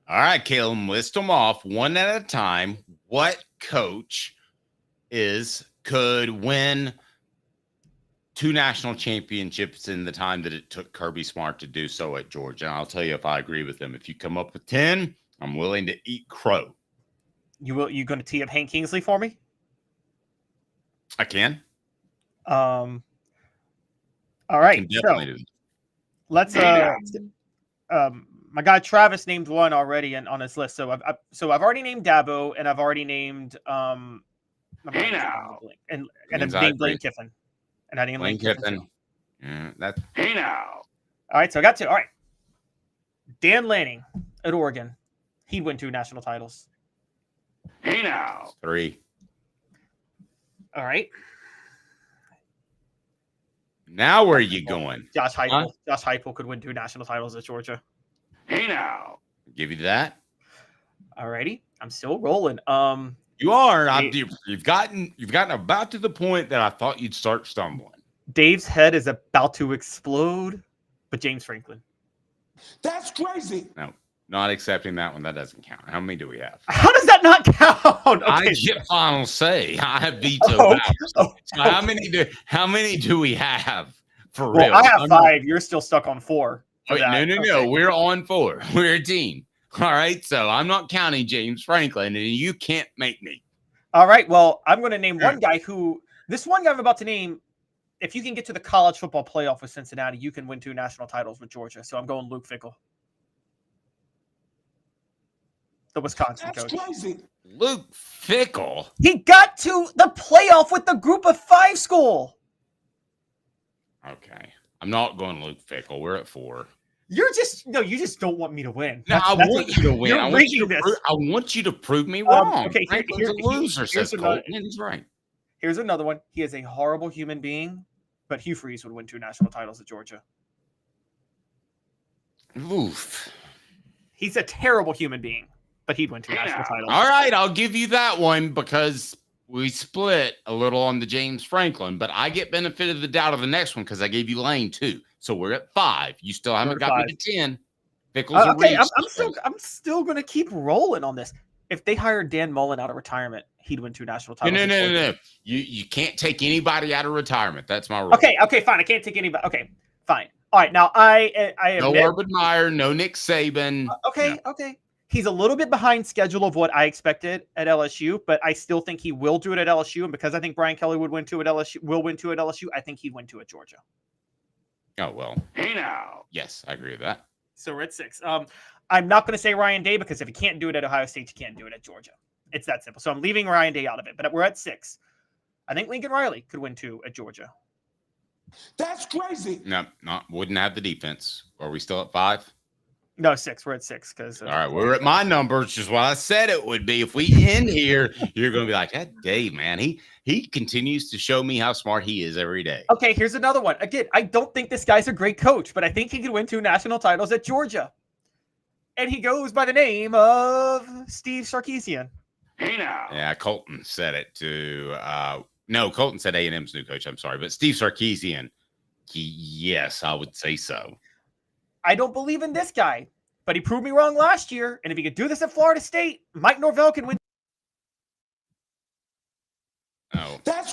All right, Caleb, list them off one at a time. What coach could win 2 national championships in the time that it took Kirby Smart to do so at Georgia? And I'll tell you if I agree with them. If you come up with 10, I'm willing to eat crow. You going to tee up Hank Kingsley for me? I can. All right. So let's my guy Travis named one already on his list. So I've already named Dabo, and I've already named and I've named Lane Kiffin. And I named Lane Kiffin. That's All right, so I got 2. All right. Dan Lanning at Oregon. He'd win 2 national titles. 3. All right. Now where are you going? Josh Heupel. Huh? Josh Heupel could win 2 national titles at Georgia. Give you that. All righty. I'm still rolling. You are. You've gotten about to the point that I thought you'd start stumbling. Dave's head is about to explode, but James Franklin. That's crazy. No, not accepting that one. That doesn't count. How many do we have? How does that not count? Okay. I get final say. I have veto powers. So how many do we have for real? I have 5. You're still stuck on 4. No. We're on 4. We're a team. All right. So I'm not counting James Franklin, and you can't make me. All right. Well, I'm going to name one guy this one guy I'm about to name. If you can get to the college football playoff with Cincinnati, you can win 2 national titles with Georgia. So I'm going Luke Fickell, the Wisconsin coach. Crazy. Luke Fickell. He got to the playoff with the Group of 5 school. Okay. I'm not going Luke Fickell. We're at 4. You just don't want me to win. No, I want you to win. I want you to prove me wrong. Okay, here's a loser, says Colton. He's right. Here's another one. He is a horrible human being, but Hugh Freeze would win 2 national titles at Georgia. Oof. He's a terrible human being, but he'd win 2 national titles. All right, I'll give you that one because we split a little on the James Franklin, but I get benefit of the doubt of the next one because I gave you Lane too. So we're at 5. You still haven't got me to 10. Fickell's okay, I'm still going to keep rolling on this. If they hired Dan Mullen out of retirement, he'd win 2 national titles. No. You can't take anybody out of retirement. That's my rule. Okay, fine. I can't take anybody. Okay, fine. All right, now I no Urban Meyer, no Nick Saban. Okay. He's a little bit behind schedule of what I expected at LSU, but I still think he will do it at LSU. And because I think Brian Kelly would win 2 at LSU, I think he'd win 2 at Georgia. Oh, well. Yes, I agree with that. So we're at 6. I'm not going to say Ryan Day because if he can't do it at Ohio State, you can't do it at Georgia. It's that simple. So I'm leaving Ryan Day out of it, but we're at 6. I think Lincoln Riley could win 2 at Georgia. That's crazy. No, wouldn't have the defense. Are we still at 5? No, 6. We're at 6. All right, we're at my numbers, which is what I said it would be. If we end here, you're going to be like, that Dave, man, he continues to show me how smart he is every day. Okay, here's another one. Again, I don't think this guy's a great coach, but I think he could win 2 national titles at Georgia. And he goes by the name of Steve Sarkisian. Yeah, Colton said it to no, Colton said A&M's new coach. I'm sorry, but Steve Sarkisian, yes, I would say so. I don't believe in this guy, but he proved me wrong last year. And if he could do this at Florida State, Mike Norvell can win.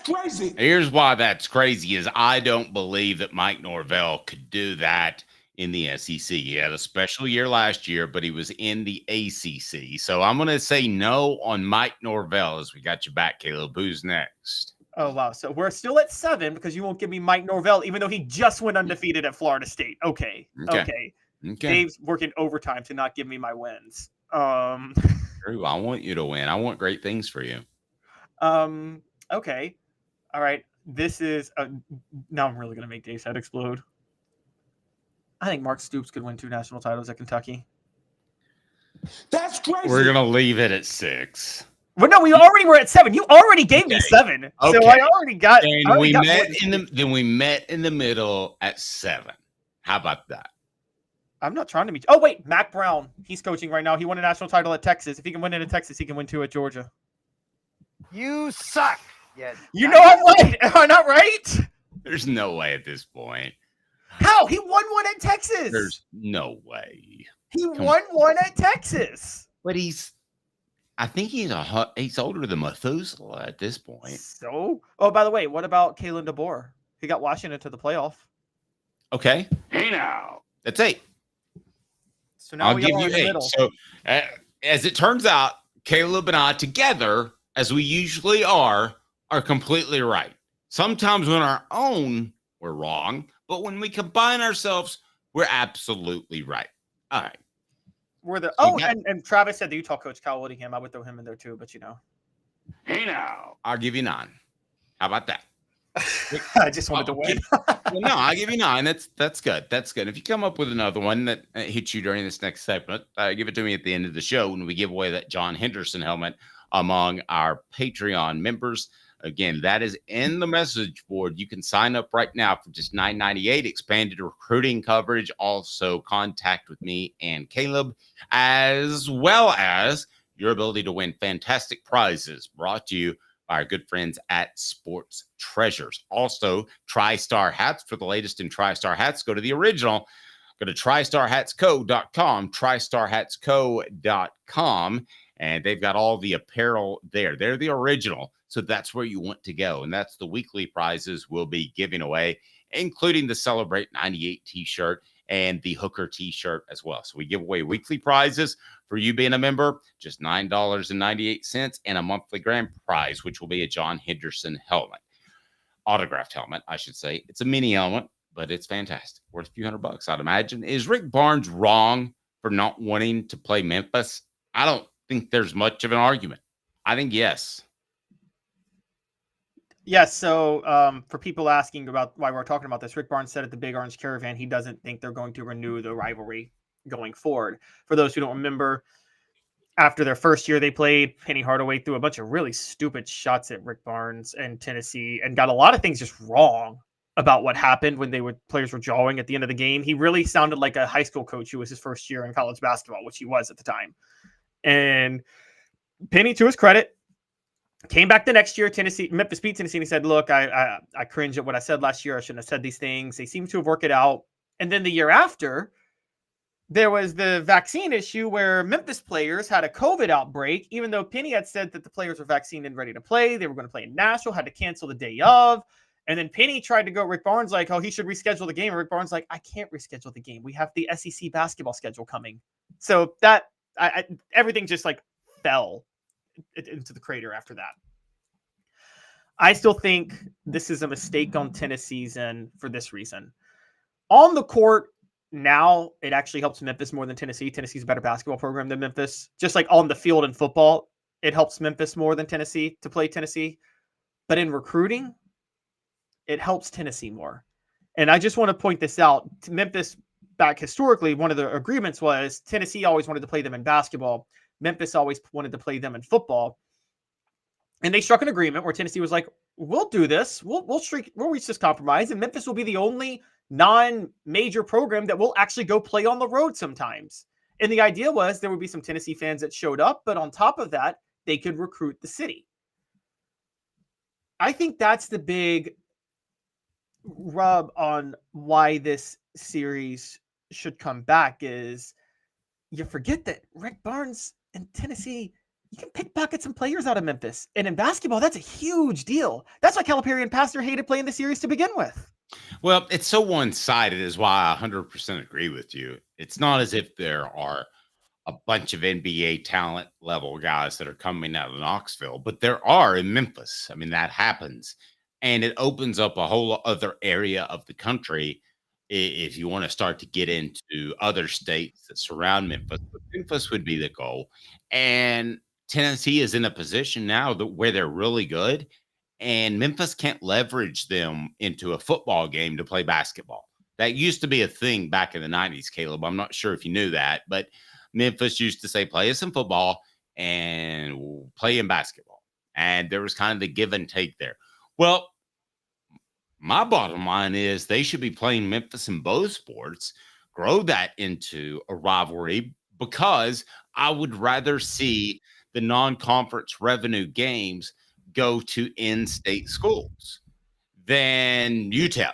crazy. Here's why that's crazy is I don't believe that Mike Norvell could do that in the SEC. He had a special year last year, but he was in the ACC. So I'm going to say no on Mike Norvell as we got you back, Caleb. Who's next? Oh, wow. So we're still at 7 because you won't give me Mike Norvell, even though he just went undefeated at Florida State. Okay. Dave's working overtime to not give me my wins. True. I want you to win. I want great things for you. Okay. All right. This is now I'm really going to make Dave's head explode. I think Mark Stoops could win 2 national titles at Kentucky. That's crazy. We're going to leave it at 6. Well, no, we already were at 7. You already gave me 7. Okay. So I already got And we met in the middle at 7. How about that? I'm not trying to meet you. Oh, wait. Mac Brown. He's coaching right now. He won a national title at Texas. If he can win it at Texas, he can win 2 at Georgia. You suck. Yeah. You know I'm right. Am I not right? There's no way at this point. How? He won 1 at Texas. There's no way. He won 1 at Texas. But I think he's older than Methuselah at this point. So? Oh, by the way, what about Kalen DeBoer? He got Washington to the playoff. Okay. Hey now. That's 8. So now I'll we give are you in the 8. middle. So as it turns out, Caleb and I together, as we usually are completely right. Sometimes on our own, we're wrong. But when we combine ourselves, we're absolutely right. All right. And Travis said the Utah coach, Cal Whittingham. I would throw him in there too, but you know. Hey now. I'll give you 9. How about that? I just wanted to win. Well, no, I'll give you 9. That's good. That's good. If you come up with another one that hits you during this next segment, give it to me at the end of the show when we give away that John Henderson helmet among our Patreon members. Again, that is in the message board. You can sign up right now for just $9.98. Expanded recruiting coverage. Also, contact with me and Caleb, as well as your ability to win fantastic prizes brought to you by our good friends at Sports Treasures. Also, TriStar hats for the latest in TriStar hats. Go to the original. Go to TriStarHatsCo.com, TriStarHatsCo.com, and they've got all the apparel there. They're the original. So that's where you want to go. And that's the weekly prizes we'll be giving away, including the Celebrate 98 t-shirt and the Hooker t-shirt as well. So we give away weekly prizes for you being a member, just $9.98, and a monthly grand prize, which will be a John Henderson helmet. Autographed helmet, I should say. It's a mini helmet, but it's fantastic. Worth a few $100, I'd imagine. Is Rick Barnes wrong for not wanting to play Memphis? I don't think there's much of an argument. I think yes. Yes, so for people asking about why we're talking about this, Rick Barnes said at the Big Orange Caravan he doesn't think they're going to renew the rivalry going forward. For those who don't remember, after their first year they played, Penny Hardaway threw a bunch of really stupid shots at Rick Barnes and Tennessee and got a lot of things just wrong about what happened when players were jawing at the end of the game. He really sounded like a high school coach who was his first year in college basketball, which he was at the time. And Penny, to his credit, came back the next year. Memphis beat Tennessee, and he said, look, I cringe at what I said last year. I shouldn't have said these things. They seem to have worked it out. And then the year after, there was the vaccine issue where Memphis players had a COVID outbreak, even though Penny had said that the players were vaccinated and ready to play. They were going to play in Nashville, had to cancel the day of. And then Penny tried to go Rick Barnes like, oh, he should reschedule the game. And Rick Barnes like, I can't reschedule the game. We have the SEC basketball schedule coming. So that everything just like fell into the crater after that. I still think this is a mistake on Tennessee's end for this reason. On the court now, it actually helps Memphis more than Tennessee. Tennessee's a better basketball program than Memphis. Just like on the field in football, it helps Memphis more than Tennessee to play Tennessee. But in recruiting, it helps Tennessee more. And I just want to point this out. Memphis, back historically, one of the agreements was Tennessee always wanted to play them in basketball. Memphis always wanted to play them in football. And they struck an agreement where Tennessee was like, we'll do this. We'll reach this compromise. And Memphis will be the only non-major program that will actually go play on the road sometimes. And the idea was there would be some Tennessee fans that showed up, but on top of that, they could recruit the city. I think that's the big rub on why this series should come back is you forget that Rick Barnes and Tennessee you can pick pockets and players out of Memphis. And in basketball, that's a huge deal. That's why Calipari and Pastor hated playing the series to begin with. Well, it's so one-sided is why I 100% agree with you. It's not as if there are a bunch of NBA talent level guys that are coming out of Knoxville, but there are in Memphis. I mean, that happens. And it opens up a whole other area of the country if you want to start to get into other states that surround Memphis. But Memphis would be the goal. And Tennessee is in a position now where they're really good, and Memphis can't leverage them into a football game to play basketball. That used to be a thing back in the 90s, Caleb. I'm not sure if you knew that, but Memphis used to say, play us in football and we'll play in basketball. And there was kind of the give and take there. Well, my bottom line is they should be playing Memphis in both sports, grow that into a rivalry, because I would rather see the non-conference revenue games go to in-state schools than UTEP.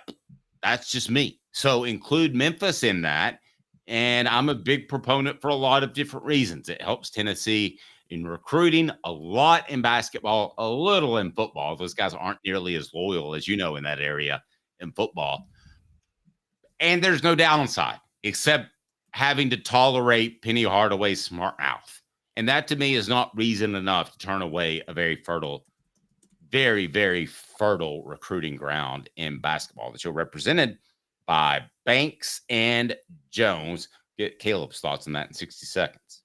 That's just me. So include Memphis in that. And I'm a big proponent for a lot of different reasons. It helps Tennessee in recruiting, a lot in basketball, a little in football. Those guys aren't nearly as loyal as you know in that area in football. And there's no downside except having to tolerate Penny Hardaway's smart mouth. And that to me is not reason enough to turn away a very fertile, very, very fertile recruiting ground in basketball that you're represented by Banks and Jones. Get Caleb's thoughts on that in 60 seconds.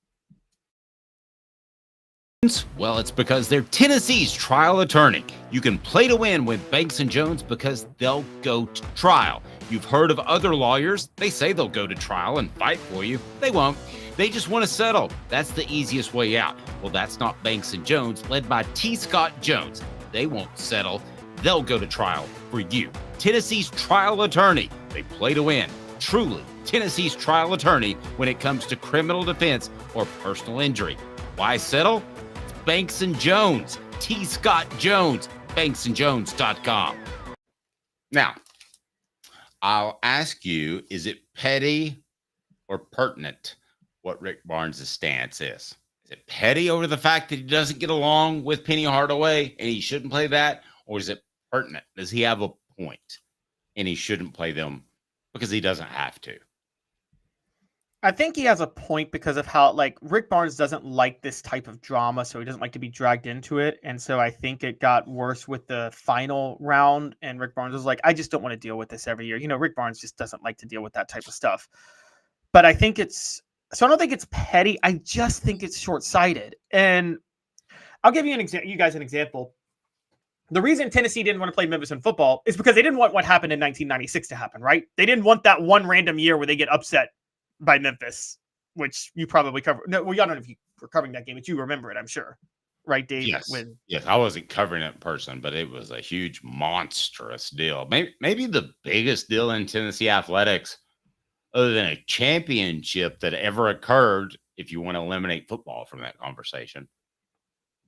Well, it's because they're Tennessee's trial attorney. You can play to win with Banks and Jones because they'll go to trial. You've heard of other lawyers. They say they'll go to trial and fight for you. They won't. They just want to settle. That's the easiest way out. Well, that's not Banks and Jones, led by T. Scott Jones. They won't settle. They'll go to trial for you. Tennessee's trial attorney. They play to win. Truly, Tennessee's trial attorney when it comes to criminal defense or personal injury. Why settle? It's Banks and Jones. T. Scott Jones. BanksandJones.com. Now, I'll ask you, is it petty or pertinent what Rick Barnes' stance is? Is it petty over the fact that he doesn't get along with Penny Hardaway and he shouldn't play that? Or is it pertinent? Does he have a point and he shouldn't play them because he doesn't have to? I think he has a point because of how, like, Rick Barnes doesn't like this type of drama, so he doesn't like to be dragged into it. And so I think it got worse with the final round. And Rick Barnes was like, I just don't want to deal with this every year. You know, Rick Barnes just doesn't like to deal with that type of stuff. But I think so I don't think it's petty. I just think it's short-sighted. And I'll give you you guys an example. The reason Tennessee didn't want to play Memphis in football is because they didn't want what happened in 1996 to happen, right? They didn't want that one random year where they get upset by Memphis, which you probably covered. No, well, I don't know if you were covering that game, but you remember it, I'm sure. Right, Dave? Yes. Yes, I wasn't covering it in person, but it was a huge, monstrous deal. Maybe the biggest deal in Tennessee athletics, other than a championship that ever occurred, if you want to eliminate football from that conversation.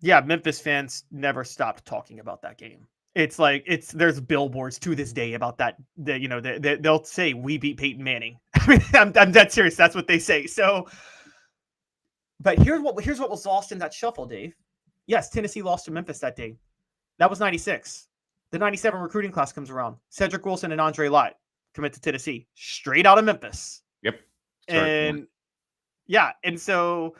Yeah, Memphis fans never stopped talking about that game. It's like there's billboards to this day about that. They'll say we beat Peyton Manning. I mean, I'm dead serious. That's what they say. So, but here's what was lost in that shuffle, Dave. Yes, Tennessee lost to Memphis that day. That was 96. The 97 recruiting class comes around. Cedric Wilson and Andre Lott commit to Tennessee straight out of Memphis. Yep. And yeah, and so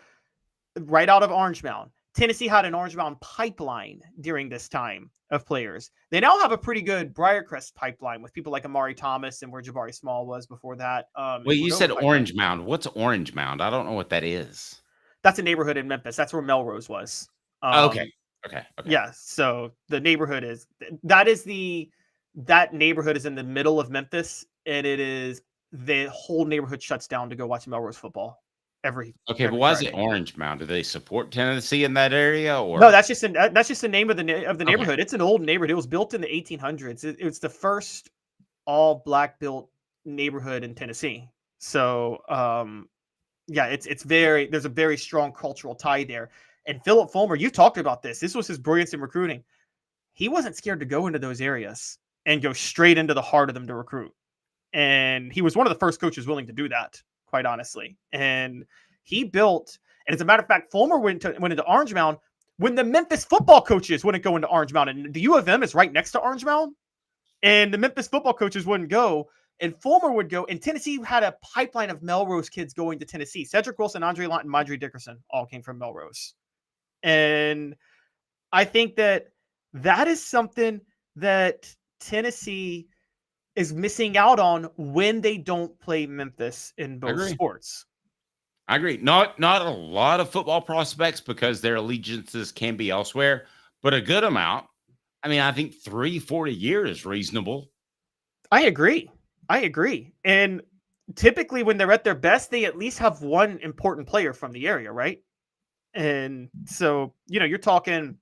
right out of Orange Mound. Tennessee had an Orange Mound pipeline during this time of players. They now have a pretty good Briarcrest pipeline with people like Amari Thomas and where Jabari Small was before that. Wait, you said Orange Mound. What's Orange Mound? I don't know what that is. That's a neighborhood in Memphis. That's where Melrose was. Okay. Yeah. So the neighborhood that neighborhood is in the middle of Memphis, and the whole neighborhood shuts down to go watch Melrose football. Every but why is it Orange Mound? Do they support Tennessee in that area, or no? That's just the name of the neighborhood. Okay. It's an old neighborhood. It was built in the 1800s. It was the first all black built neighborhood in Tennessee. So there's a very strong cultural tie there. And Philip Fulmer, you talked about this. This was his brilliance in recruiting. He wasn't scared to go into those areas and go straight into the heart of them to recruit. And he was one of the first coaches willing to do that, quite honestly. And he built, And as a matter of fact, Fulmer went into Orange Mound when the Memphis football coaches wouldn't go into Orange Mound. And the U of M is right next to Orange Mound. And the Memphis football coaches wouldn't go. And Fulmer would go. And Tennessee had a pipeline of Melrose kids going to Tennessee. Cedric Wilson, Andre Lawton, Mondre Dickerson all came from Melrose. And I think that is something that Tennessee is missing out on when they don't play Memphis in both sports. I agree. Not a lot of football prospects because their allegiances can be elsewhere, but a good amount. I mean, I think 3-4 a year is reasonable. I agree. And typically when they're at their best, they at least have one important player from the area, right? And so, you're talking,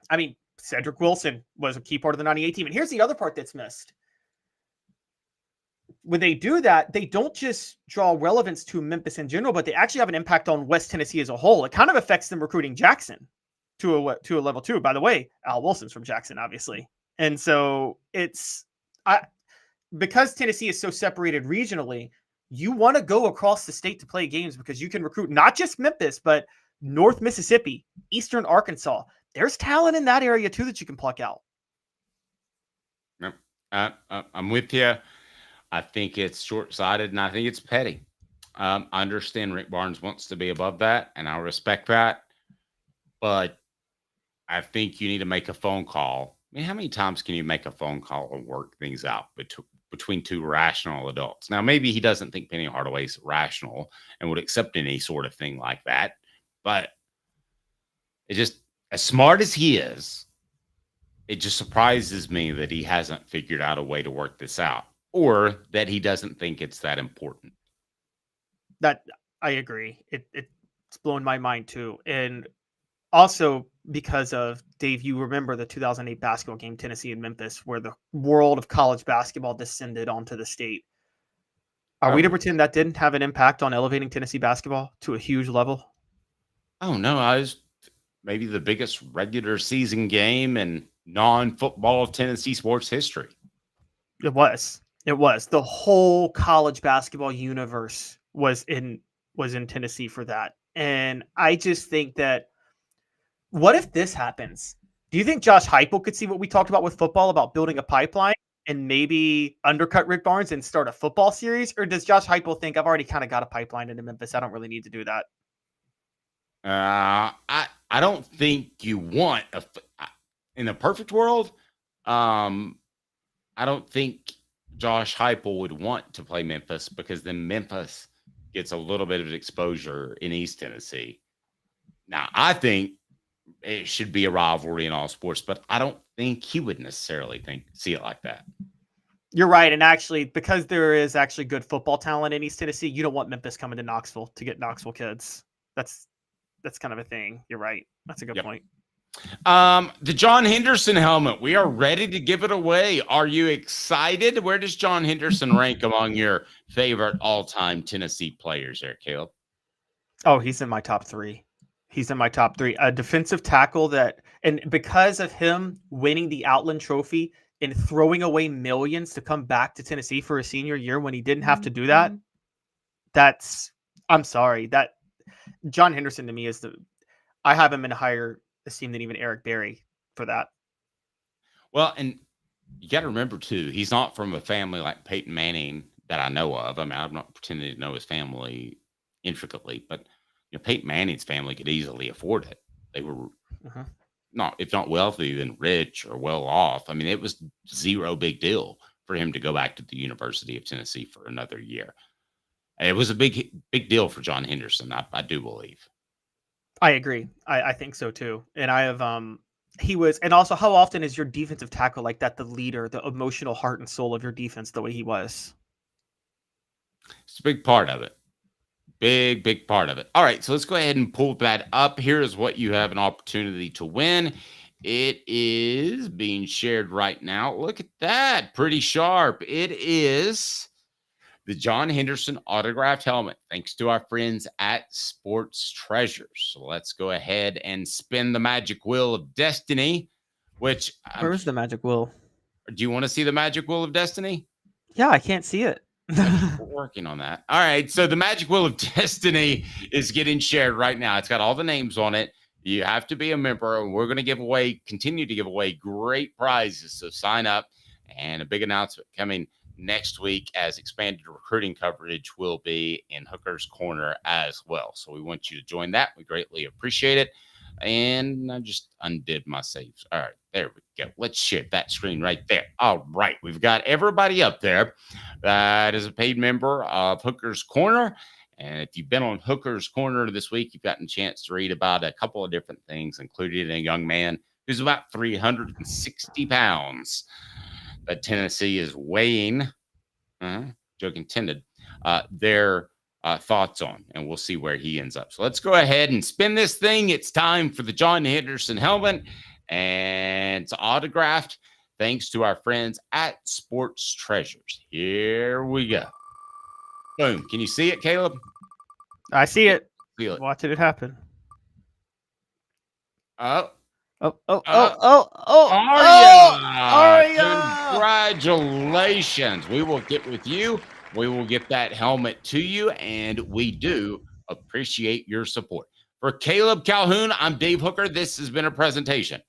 I mean, Cedric Wilson was a key part of the 98 team. And here's the other part that's missed. When they do that, they don't just draw relevance to Memphis in general, but they actually have an impact on West Tennessee as a whole. It kind of affects them recruiting Jackson to a level 2. By the way, Al Wilson's from Jackson, obviously. And so because Tennessee is so separated regionally, you want to go across the state to play games because you can recruit not just Memphis, but North Mississippi, Eastern Arkansas. There's talent in that area too that you can pluck out. Yep. I'm with you. I think it's short-sighted and I think it's petty. I understand Rick Barnes wants to be above that, and I respect that. But I think you need to make a phone call. I mean, how many times can you make a phone call and work things out between two rational adults? Now, maybe he doesn't think Penny Hardaway's rational and would accept any sort of thing like that. But it just, as smart as he is, it just surprises me that he hasn't figured out a way to work this out, or that he doesn't think it's that important. That I agree. It's blown my mind too. And also because of, Dave, you remember the 2008 basketball game, Tennessee and Memphis, where the world of college basketball descended onto the state. Are we to pretend that didn't have an impact on elevating Tennessee basketball to a huge level? Oh, no. I was maybe the biggest regular season game in non-football Tennessee sports history. It was. The whole college basketball universe was in Tennessee for that. And I just think that, what if this happens? Do you think Josh Heupel could see what we talked about with football about building a pipeline and maybe undercut Rick Barnes and start a football series? Or does Josh Heupel think, I've already kind of got a pipeline into Memphis, I don't really need to do that? I don't think you want in a perfect world. I don't think Josh Heupel would want to play Memphis, because then Memphis gets a little bit of exposure in East Tennessee. Now, I think it should be a rivalry in all sports, but I don't think he would necessarily see it like that. You're right. And actually, because there is actually good football talent in East Tennessee, you don't want Memphis coming to Knoxville to get Knoxville kids. That's kind of a thing. You're right. That's a good point. The John Henderson helmet. We are ready to give it away. Are you excited? Where does John Henderson rank among your favorite all-time Tennessee players there, Caleb? Oh, he's in my top 3. A defensive tackle and because of him winning the Outland Trophy and throwing away millions to come back to Tennessee for a senior year when he didn't have to do that, I'm sorry. That John Henderson to me I have him in a higher esteem than even Eric Berry for that. Well, and you got to remember too, he's not from a family like Peyton Manning that I know of. I mean, I'm not pretending to know his family intricately, but Peyton Manning's family could easily afford it. They were if not wealthy, then rich or well off. I mean, it was zero big deal for him to go back to the University of Tennessee for another year. And it was a big deal for John Henderson, I do believe. I agree. I think so too. And I have and also, how often is your defensive tackle like that the leader, the emotional heart and soul of your defense, the way he was? It's a big part of it. Big part of it. All right, so let's go ahead and pull that up. Here is what you have an opportunity to win. It is being shared right now. Look at that. Pretty sharp. It is the John Henderson autographed helmet, thanks to our friends at Sports Treasures. So let's go ahead and spin the magic wheel of destiny, where's the magic wheel? Do you want to see the magic wheel of destiny? Yeah, I can't see it. We're working on that. All right. So the Magic Wheel of Destiny is getting shared right now. It's got all the names on it. You have to be a member, and we're going to continue to give away great prizes. So sign up, and a big announcement coming next week as expanded recruiting coverage will be in Hooker's Corner as well. So we want you to join that. We greatly appreciate it. And I just undid my saves. All right, there we go. Let's share that screen right there. All right, we've got everybody up there that is a paid member of Hooker's Corner. And if you've been on Hooker's Corner this week, you've gotten a chance to read about a couple of different things, including a young man who's about 360 pounds that Tennessee is weighing, joke intended, their thoughts on, and we'll see where he ends up. So let's go ahead and spin this thing. It's time for the John Henderson helmet, and it's autographed thanks to our friends at Sports Treasures. Here we go. Boom. Can you see it, Caleb? I see it. Feel it. Watching it happen. Oh. Aria! Congratulations. We will get with you. We will get that helmet to you, and we do appreciate your support. For Caleb Calhoun, I'm Dave Hooker. This has been a presentation